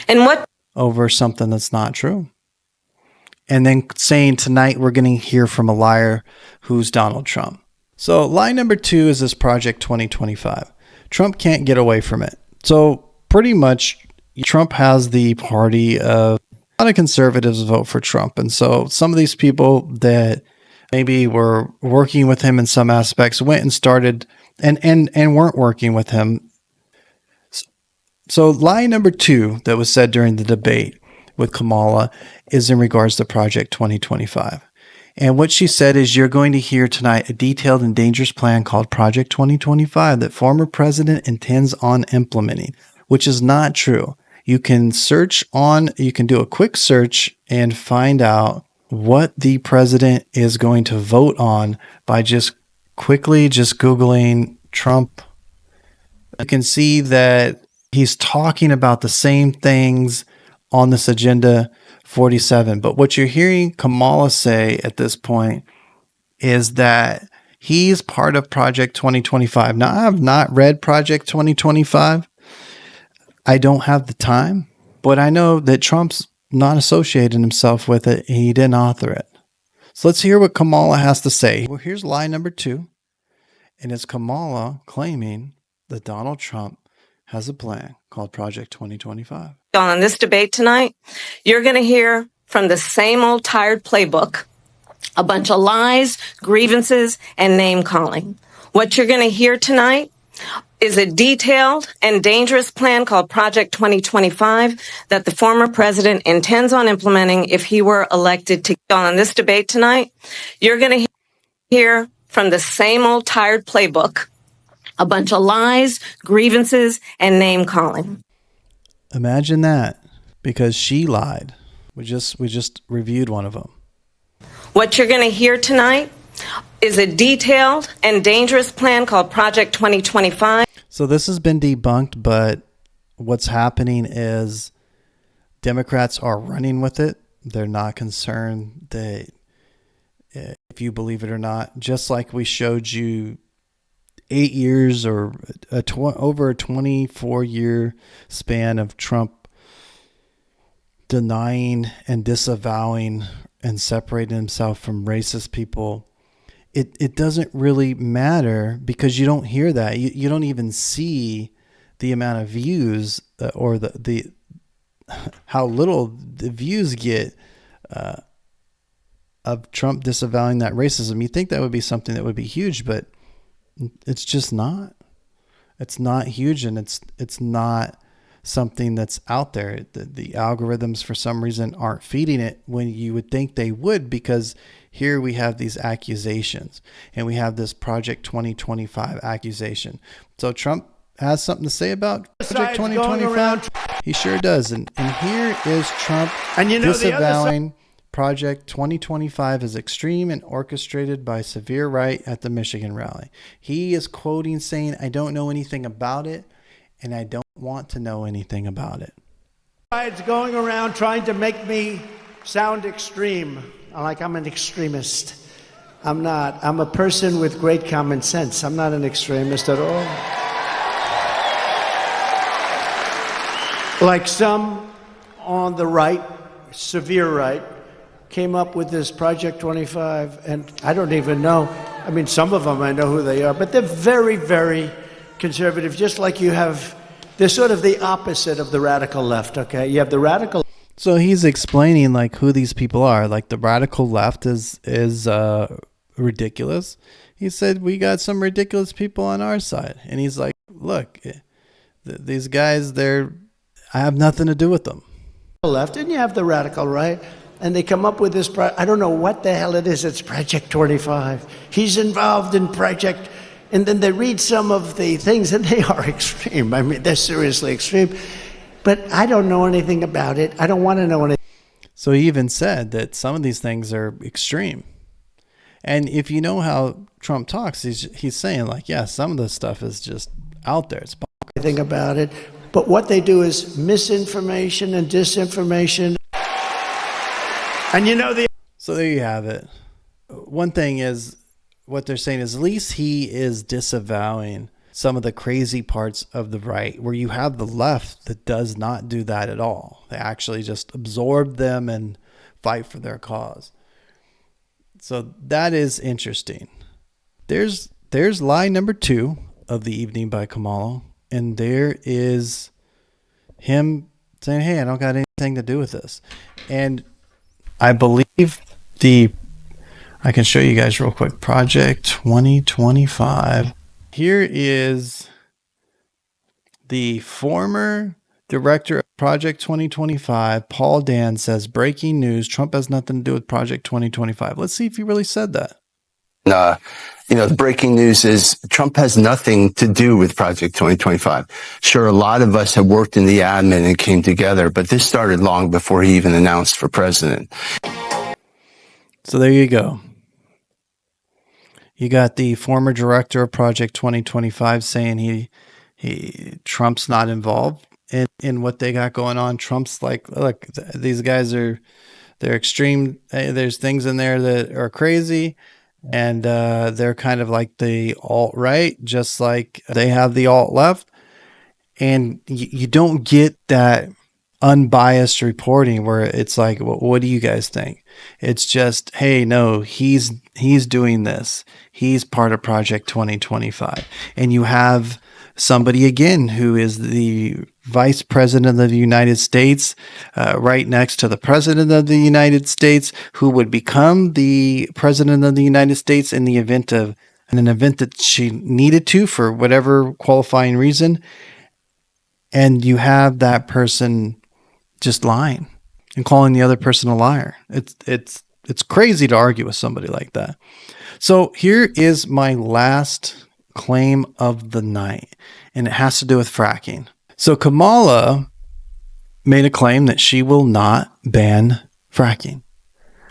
over something that's not true. And then saying tonight we're going to hear from a liar who's Donald Trump. So lie number 2 is this Project 2025. Trump can't get away from it. So pretty much Trump has the party of a lot of conservatives vote for Trump. And so some of these people that maybe were working with him in some aspects went and started and weren't working with him. So lie number 2 that was said during the debate with Kamala is in regards to Project 2025. And what she said is, you're going to hear tonight a detailed and dangerous plan called Project 2025 that former president intends on implementing, which is not true. You can do a quick search and find out what the president is going to vote on by just Googling Trump. You can see that he's talking about the same things on this agenda 47. But what you're hearing Kamala say at this point is that he's part of Project 2025. Now, I have not read Project 2025. I don't have the time, but I know that Trump's not associating himself with it. And he didn't author it. So let's hear what Kamala has to say. Well, here's lie number 2. And it's Kamala claiming that Donald Trump has a plan called Project 2025. On this debate tonight, you're going to hear from the same old tired playbook, a bunch of lies, grievances, and name calling. What you're going to hear tonight is a detailed and dangerous plan called Project 2025 that the former president intends on implementing if he were elected to on this debate tonight. You're going to hear from the same old tired playbook, a bunch of lies, grievances, and name calling. Imagine that, because she lied. We just reviewed one of them. What you're going to hear tonight is a detailed and dangerous plan called Project 2025. So this has been debunked, but what's happening is Democrats are running with it. They're not concerned that if you believe it or not, just like we showed you 8 years or over a 24-year span of Trump denying and disavowing and separating himself from racist people. It doesn't really matter because you don't hear that. You don't even see the amount of views or the how little the views get of Trump disavowing that racism. You think that would be something that would be huge, but it's just not. It's not huge, and it's not something that's out there. The algorithms for some reason aren't feeding it when you would think they would, because here we have these accusations and we have this Project 2025 accusation. So Trump has something to say about Project 2025. He sure does. And here is Trump disavowing Project 2025 is extreme and orchestrated by severe right at the Michigan rally. He is quoting saying, I don't know anything about it, and I don't want to know anything about it. It's going around trying to make me sound extreme, like I'm an extremist. I'm not. I'm a person with great common sense. I'm not an extremist at all. Like some on the right, severe right, came up with this Project 25, and I don't even know. I mean, some of them I know who they are, but they're very, very conservative, just like you have. They're sort of the opposite of the radical left, okay? You have the radical. So he's explaining like who these people are. Like the radical left is ridiculous. He said, we got some ridiculous people on our side. And he's like, look, these guys, I have nothing to do with them. Left, and you have the radical right. And they come up with this, I don't know what the hell it is. It's Project 25. He's involved in Project, and then they read some of the things, and they are extreme. I mean, they're seriously extreme. But I don't know anything about it. I don't want to know anything. So he even said that some of these things are extreme. And if you know how Trump talks, he's saying like, yeah, some of this stuff is just out there. It's bonkers. Anything about it. But what they do is misinformation and disinformation. And So there you have it. One thing is, what they're saying is at least he is disavowing some of the crazy parts of the right, where you have the left that does not do that at all. They actually just absorb them and fight for their cause. So that is interesting. There's lie number 2 of the evening by Kamala, and there is him saying, hey, I don't got anything to do with this. And I believe I can show you guys real quick. Project 2025. Here is the former director of Project 2025, Paul Dan, says, breaking news, Trump has nothing to do with Project 2025. Let's see if he really said that. The breaking news is Trump has nothing to do with Project 2025. Sure, a lot of us have worked in the admin and came together, but this started long before he even announced for president. So there you go. You got the former director of Project 2025 saying Trump's not involved in what they got going on. Trump's like, look, these guys they're extreme. There's things in there that are crazy. And they're kind of like the alt-right, just like they have the alt-left. And you don't get that unbiased reporting where it's like, what do you guys think? It's just, hey, no, he's doing this. He's part of Project 2025. And you have somebody, again, who is the vice president of the United States, right next to the president of the United States, who would become the president of the United States in the event of in an event that she needed to for whatever qualifying reason, and you have that person just lying and calling the other person a liar. It's crazy to argue with somebody like that. So here is my last claim of the night, and it has to do with fracking. So Kamala made a claim that she will not ban fracking.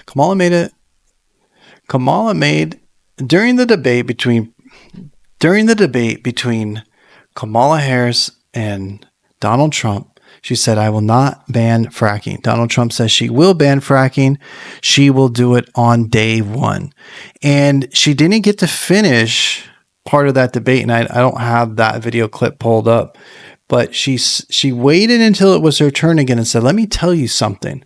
Kamala made during the debate between Kamala Harris and Donald Trump, she said, I will not ban fracking. Donald Trump says she will ban fracking. She will do it on day one. And she didn't get to finish part of that debate, and I don't have that video clip pulled up, but she waited until it was her turn again and said, let me tell you something.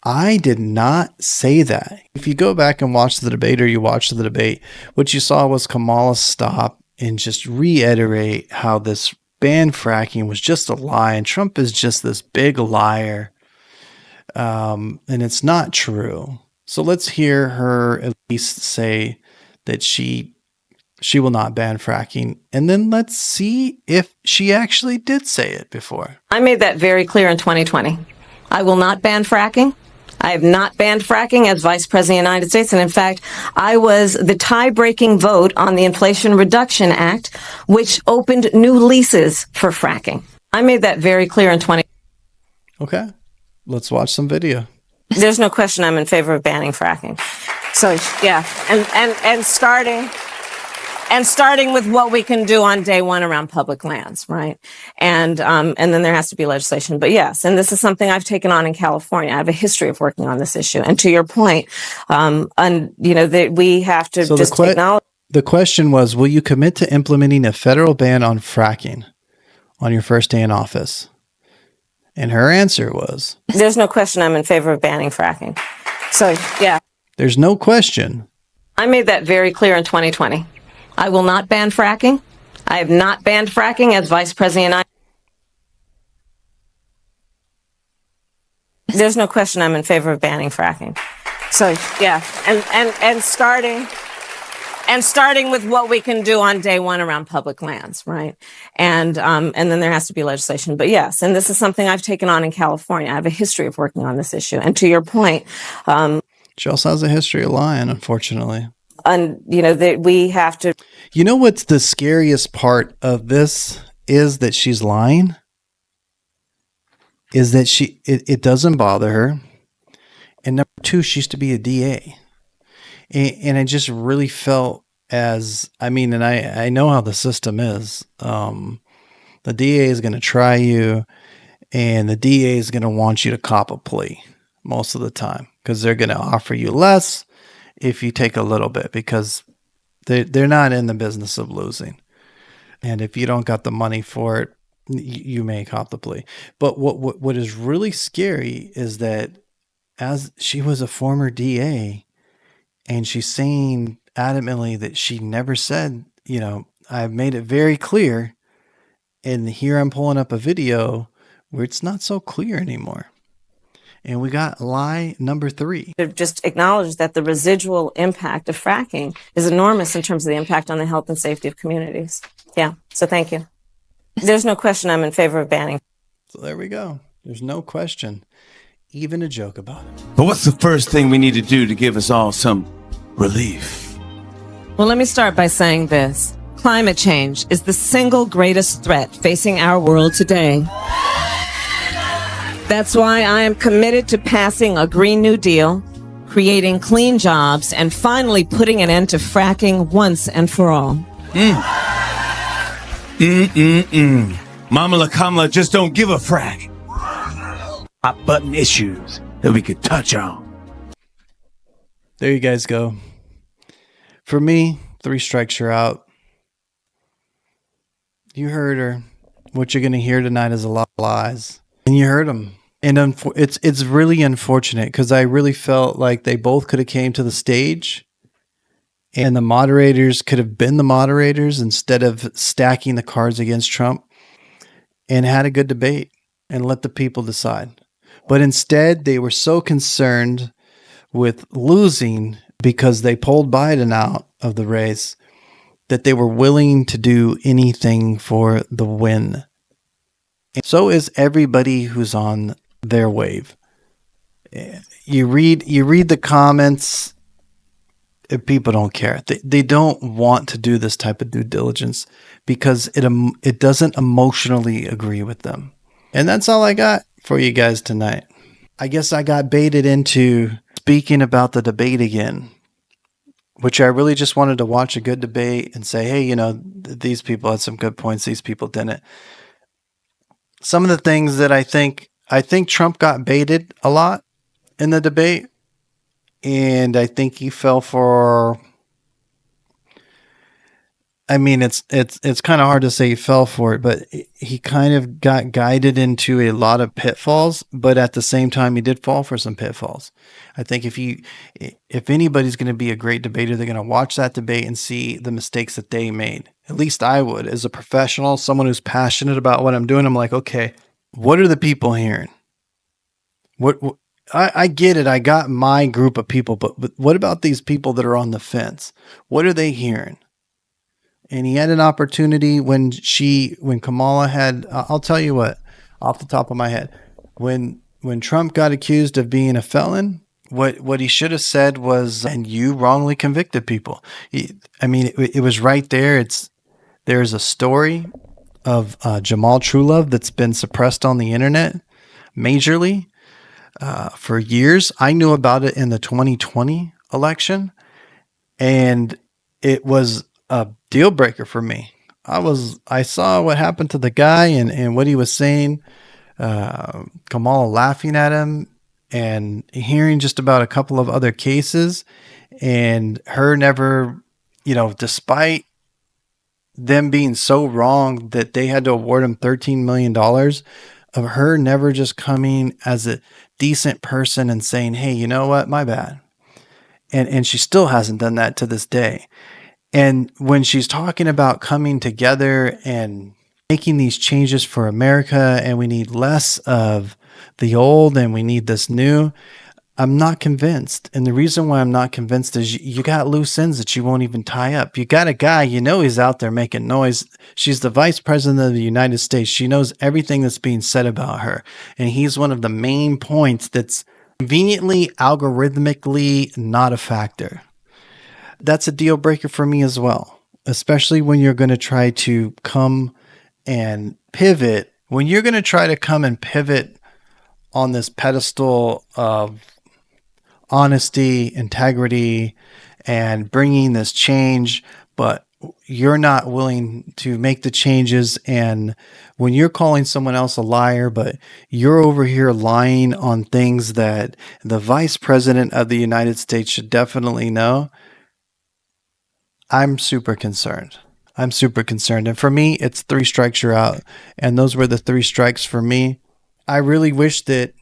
I did not say that. If you go back and watch the debate, or you watched the debate, what you saw was Kamala stop and just reiterate how this ban fracking was just a lie, and Trump is just this big liar, and it's not true. So let's hear her at least say that she will not ban fracking, and then let's see if she actually did say it before. I made that very clear in 2020. I will not ban fracking. I have not banned fracking as Vice President of the United States. And in fact, I was the tie-breaking vote on the Inflation Reduction Act, which opened new leases for fracking. I made that very clear in 2020. Okay, let's watch some video. There's no question I'm in favor of banning fracking. So, yeah, and starting with what we can do on day one around public lands, right? And then there has to be legislation. But yes, and this is something I've taken on in California. I have a history of working on this issue. And to your point, that we have to acknowledge. The question was, will you commit to implementing a federal ban on fracking on your first day in office? And her answer was, there's no question I'm in favor of banning fracking. So, yeah. There's no question. I made that very clear in 2020. I will not ban fracking. I have not banned fracking as Vice President of the United States. There's no question I'm in favor of banning fracking. So, yeah, and starting with what we can do on day one around public lands, right? And then there has to be legislation. But yes, and this is something I've taken on in California. I have a history of working on this issue. And to your point, she also has a history of lying, unfortunately. And that we have to. You know what's the scariest part of this is that she's lying? Is that it doesn't bother her. And number two, she used to be a DA. And I just really felt and I know how the system is. The DA is going to try you, and the DA is going to want you to cop a plea most of the time, because they're going to offer you less if you take a little bit, because they're not in the business of losing. And if you don't got the money for it, you may cop the plea. But what is really scary is that as she was a former DA, and she's saying adamantly that she never said, I've made it very clear. And here I'm pulling up a video where it's not so clear anymore. And we got lie number 3. Just acknowledge that the residual impact of fracking is enormous in terms of the impact on the health and safety of communities. Yeah. So thank you. There's no question I'm in favor of banning. So there we go. There's no question. Even a joke about it. But what's the first thing we need to do to give us all some relief? Well, let me start by saying this. Climate change is the single greatest threat facing our world today. That's why I am committed to passing a Green New Deal, creating clean jobs, and finally putting an end to fracking once and for all. Mama Kamala just don't give a frack. Hot button issues that we could touch on. There you guys go. For me, 3 strikes, you're out. You heard her. What you're going to hear tonight is a lot of lies. And you heard them. And it's really unfortunate, because I really felt like they both could have came to the stage, and the moderators could have been the moderators instead of stacking the cards against Trump, and had a good debate and let the people decide. But instead, they were so concerned with losing because they pulled Biden out of the race that they were willing to do anything for the win. And so is everybody who's on their wave. You read the comments, people don't care. They don't want to do this type of due diligence because it doesn't emotionally agree with them. And that's all I got for you guys tonight. I guess I got baited into speaking about the debate again, which I really just wanted to watch a good debate and say, hey, these people had some good points, these people didn't. Some of the things that I think Trump got baited a lot in the debate, and I think he fell for, I mean, it's kind of hard to say he fell for it, but he kind of got guided into a lot of pitfalls, but at the same time, he did fall for some pitfalls. I think if anybody's going to be a great debater, they're going to watch that debate and see the mistakes that they made. At least I would. As a professional, someone who's passionate about what I'm doing, I'm like, okay, what are the people hearing? What I get it. I got my group of people, but what about these people that are on the fence? What are they hearing? And he had an opportunity when Kamala had, I'll tell you what, off the top of my head, when Trump got accused of being a felon, what he should have said was, and you wrongly convicted people. It was right there. There's a story of Jamal Truelove that's been suppressed on the internet majorly for years. I knew about it in the 2020 election, and it was a deal breaker for me. I saw what happened to the guy and what he was saying, Kamala laughing at him, and hearing just about a couple of other cases, and her never, despite them being so wrong that they had to award him $13 million, of her never just coming as a decent person and saying, hey, you know what, my bad. And she still hasn't done that to this day. And when she's talking about coming together and making these changes for America, and we need less of the old and we need this new, I'm not convinced. And the reason why I'm not convinced is you got loose ends that you won't even tie up. You got a guy, he's out there making noise. She's the vice president of the United States. She knows everything that's being said about her. And he's one of the main points that's conveniently, algorithmically not a factor. That's a deal breaker for me as well, especially when you're going to try to come and pivot. When you're going to try to come and pivot on this pedestal of honesty, integrity, and bringing this change, but you're not willing to make the changes. And when you're calling someone else a liar, but you're over here lying on things that the vice president of the United States should definitely know, I'm super concerned. And for me, it's 3 strikes, you're out. And those were the 3 strikes for me. I really wish that,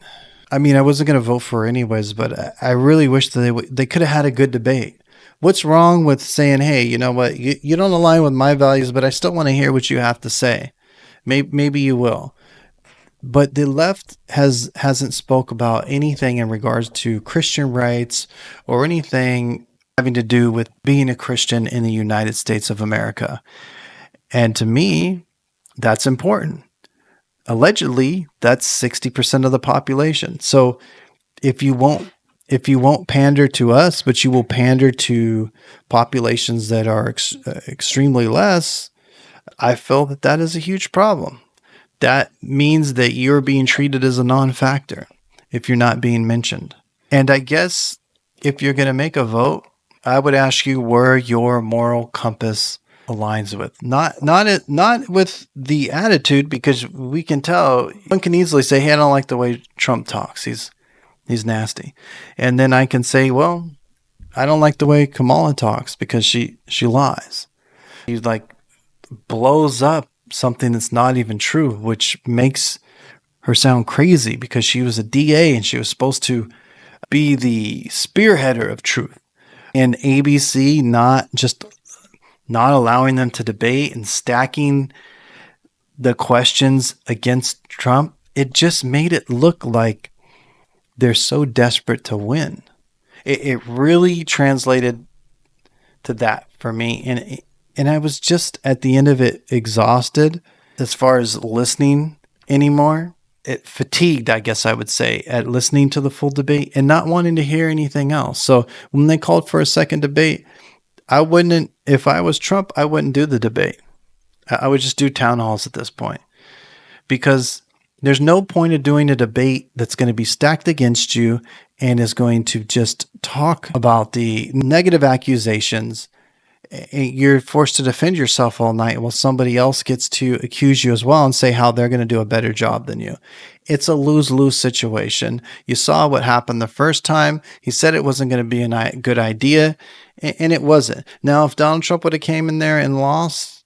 I wasn't going to vote for her anyways, but I really wish that they could have had a good debate. What's wrong with saying, hey, you know what, you don't align with my values, but I still want to hear what you have to say. Maybe you will. But the left hasn't spoke about anything in regards to Christian rights or anything having to do with being a Christian in the United States of America. And to me, that's important. Allegedly, that's 60% of the population. So if you won't pander to us, but you will pander to populations that are extremely less, I feel that is a huge problem. That means that you're being treated as a non-factor if you're not being mentioned. And I guess if you're going to make a vote, I would ask you where your moral compass aligns with. Not with the attitude, because we can tell, one can easily say, hey, I don't like the way Trump talks. He's nasty. And then I can say, well, I don't like the way Kamala talks because she lies. She blows up something that's not even true, which makes her sound crazy because she was a DA and she was supposed to be the spearheader of truth. And ABC not allowing them to debate and stacking the questions against Trump, it just made it look like they're so desperate to win. It really translated to that for me. And And I was just at the end of it exhausted as far as listening anymore. It fatigued, I guess I would say, at listening to the full debate and not wanting to hear anything else. So when they called for a second debate, I wouldn't, if I was Trump, I wouldn't do the debate. I would just do town halls at this point, because there's no point of doing a debate that's going to be stacked against you and is going to just talk about the negative accusations. You're forced to defend yourself all night while somebody else gets to accuse you as well and say how they're going to do a better job than you. It's a lose-lose situation. You saw what happened the first time. He said it wasn't going to be a good idea, and it wasn't. Now, if Donald Trump would have came in there and lost,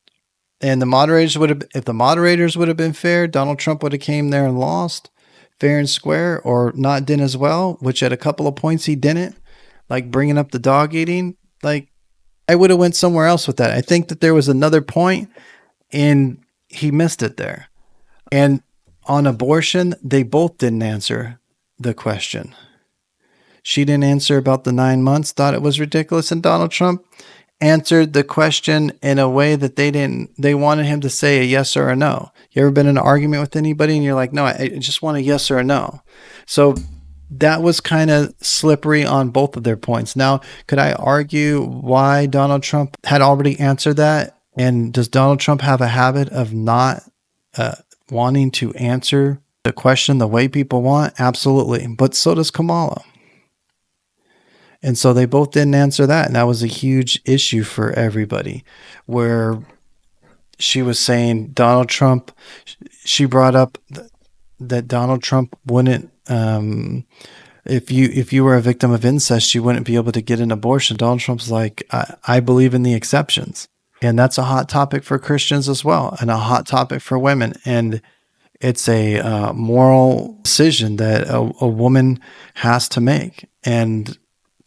and if the moderators would have been fair, Donald Trump would have came there and lost fair and square, or not done as well, which at a couple of points he didn't, like bringing up the dog eating. Like, I would have went somewhere else with that. I think that there was another point and he missed it there. And on abortion, they both didn't answer the question. She didn't answer about the 9 months, thought it was ridiculous, and Donald Trump answered the question in a way that they wanted him to say a yes or a no. You ever been in an argument with anybody and you're like, no, I just want a yes or a no. So that was kind of slippery on both of their points. Now, could I argue why Donald Trump had already answered that? And does Donald Trump have a habit of not wanting to answer the question the way people want? Absolutely. But so does Kamala. And so they both didn't answer that. And that was a huge issue for everybody, where she was saying Donald Trump, she brought up that Donald Trump wouldn't, if you were a victim of incest, you wouldn't be able to get an abortion. Donald Trump's like, I believe in the exceptions. And that's a hot topic for Christians as well, and a hot topic for women. And it's a moral decision that a woman has to make. And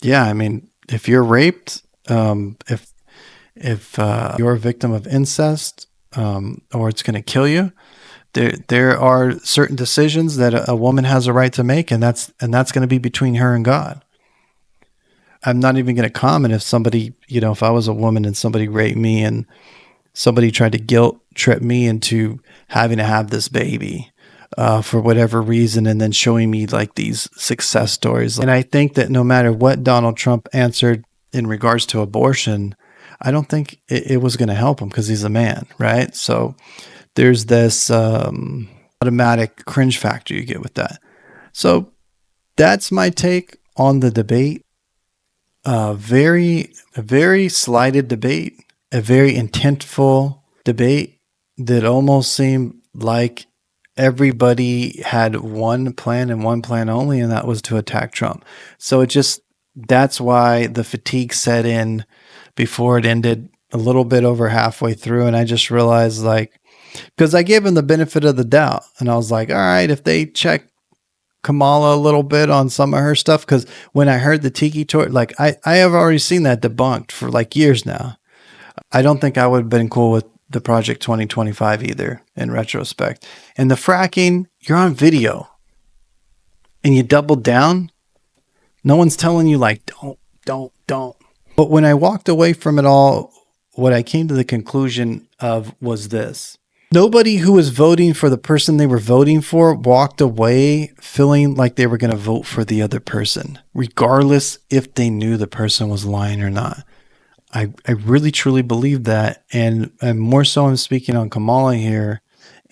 yeah, I mean, if you're raped, if you're a victim of incest, or it's going to kill you, there are certain decisions that a woman has a right to make, and that's going to be between her and God. I'm not even going to comment if somebody, if I was a woman and somebody raped me and somebody tried to guilt trip me into having to have this baby for whatever reason, and then showing me like these success stories. And I think that no matter what Donald Trump answered in regards to abortion, I don't think it was going to help him, because he's a man, right? So there's this automatic cringe factor you get with that. So that's my take on the debate. A very slighted debate, a very intentful debate that almost seemed like everybody had one plan and one plan only, and that was to attack Trump. So that's why the fatigue set in before it ended, a little bit over halfway through. And I just realized, because I gave him the benefit of the doubt, and I was like, all right, if they check Kamala a little bit on some of her stuff, because when I heard the Tiki tour, I have already seen that debunked for years now. I don't think I would have been cool with the Project 2025 either, in retrospect. And the fracking, you're on video and you doubled down. No one's telling you don't. But when I walked away from it all, what I came to the conclusion of was this. Nobody who was voting for the person they were voting for walked away feeling like they were going to vote for the other person, regardless if they knew the person was lying or not. I really truly believe that. And more so, I'm speaking on Kamala here,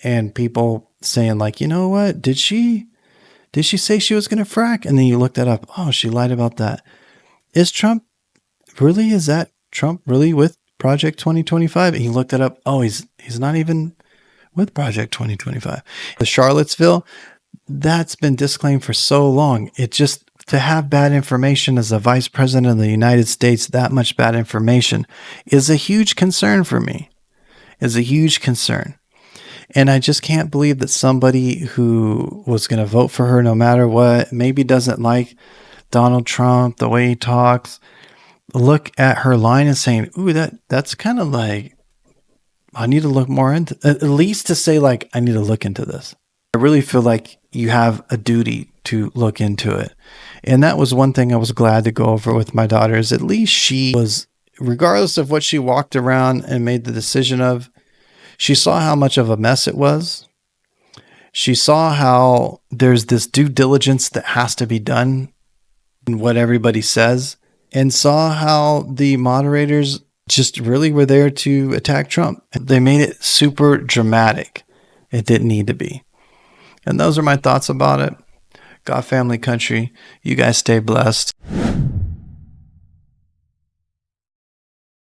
and people saying you know what? Did she say she was going to frack? And then you look that up. Oh, she lied about that. Is that Trump really with Project 2025? And you looked that up. Oh, he's not even with Project 2025. The Charlottesville, that's been disclaimed for so long. It just, to have bad information as a vice president of the United States, that much bad information is a huge concern for me, is a huge concern. And I just can't believe that somebody who was going to vote for her no matter what, maybe doesn't like Donald Trump, the way he talks, look at her line and saying, ooh, that's kind of I need to look more into, at least to say I need to look into this. I really feel like you have a duty to look into it. And that was one thing I was glad to go over with my daughter, is at least she was regardless of what she walked around and made the decision of, she saw how much of a mess it was. She saw how there's this due diligence that has to be done in what everybody says, and saw how the moderators just really were there to attack Trump. They made it super dramatic. It didn't need to be. And those are my thoughts about it. God, family, country, you guys stay blessed.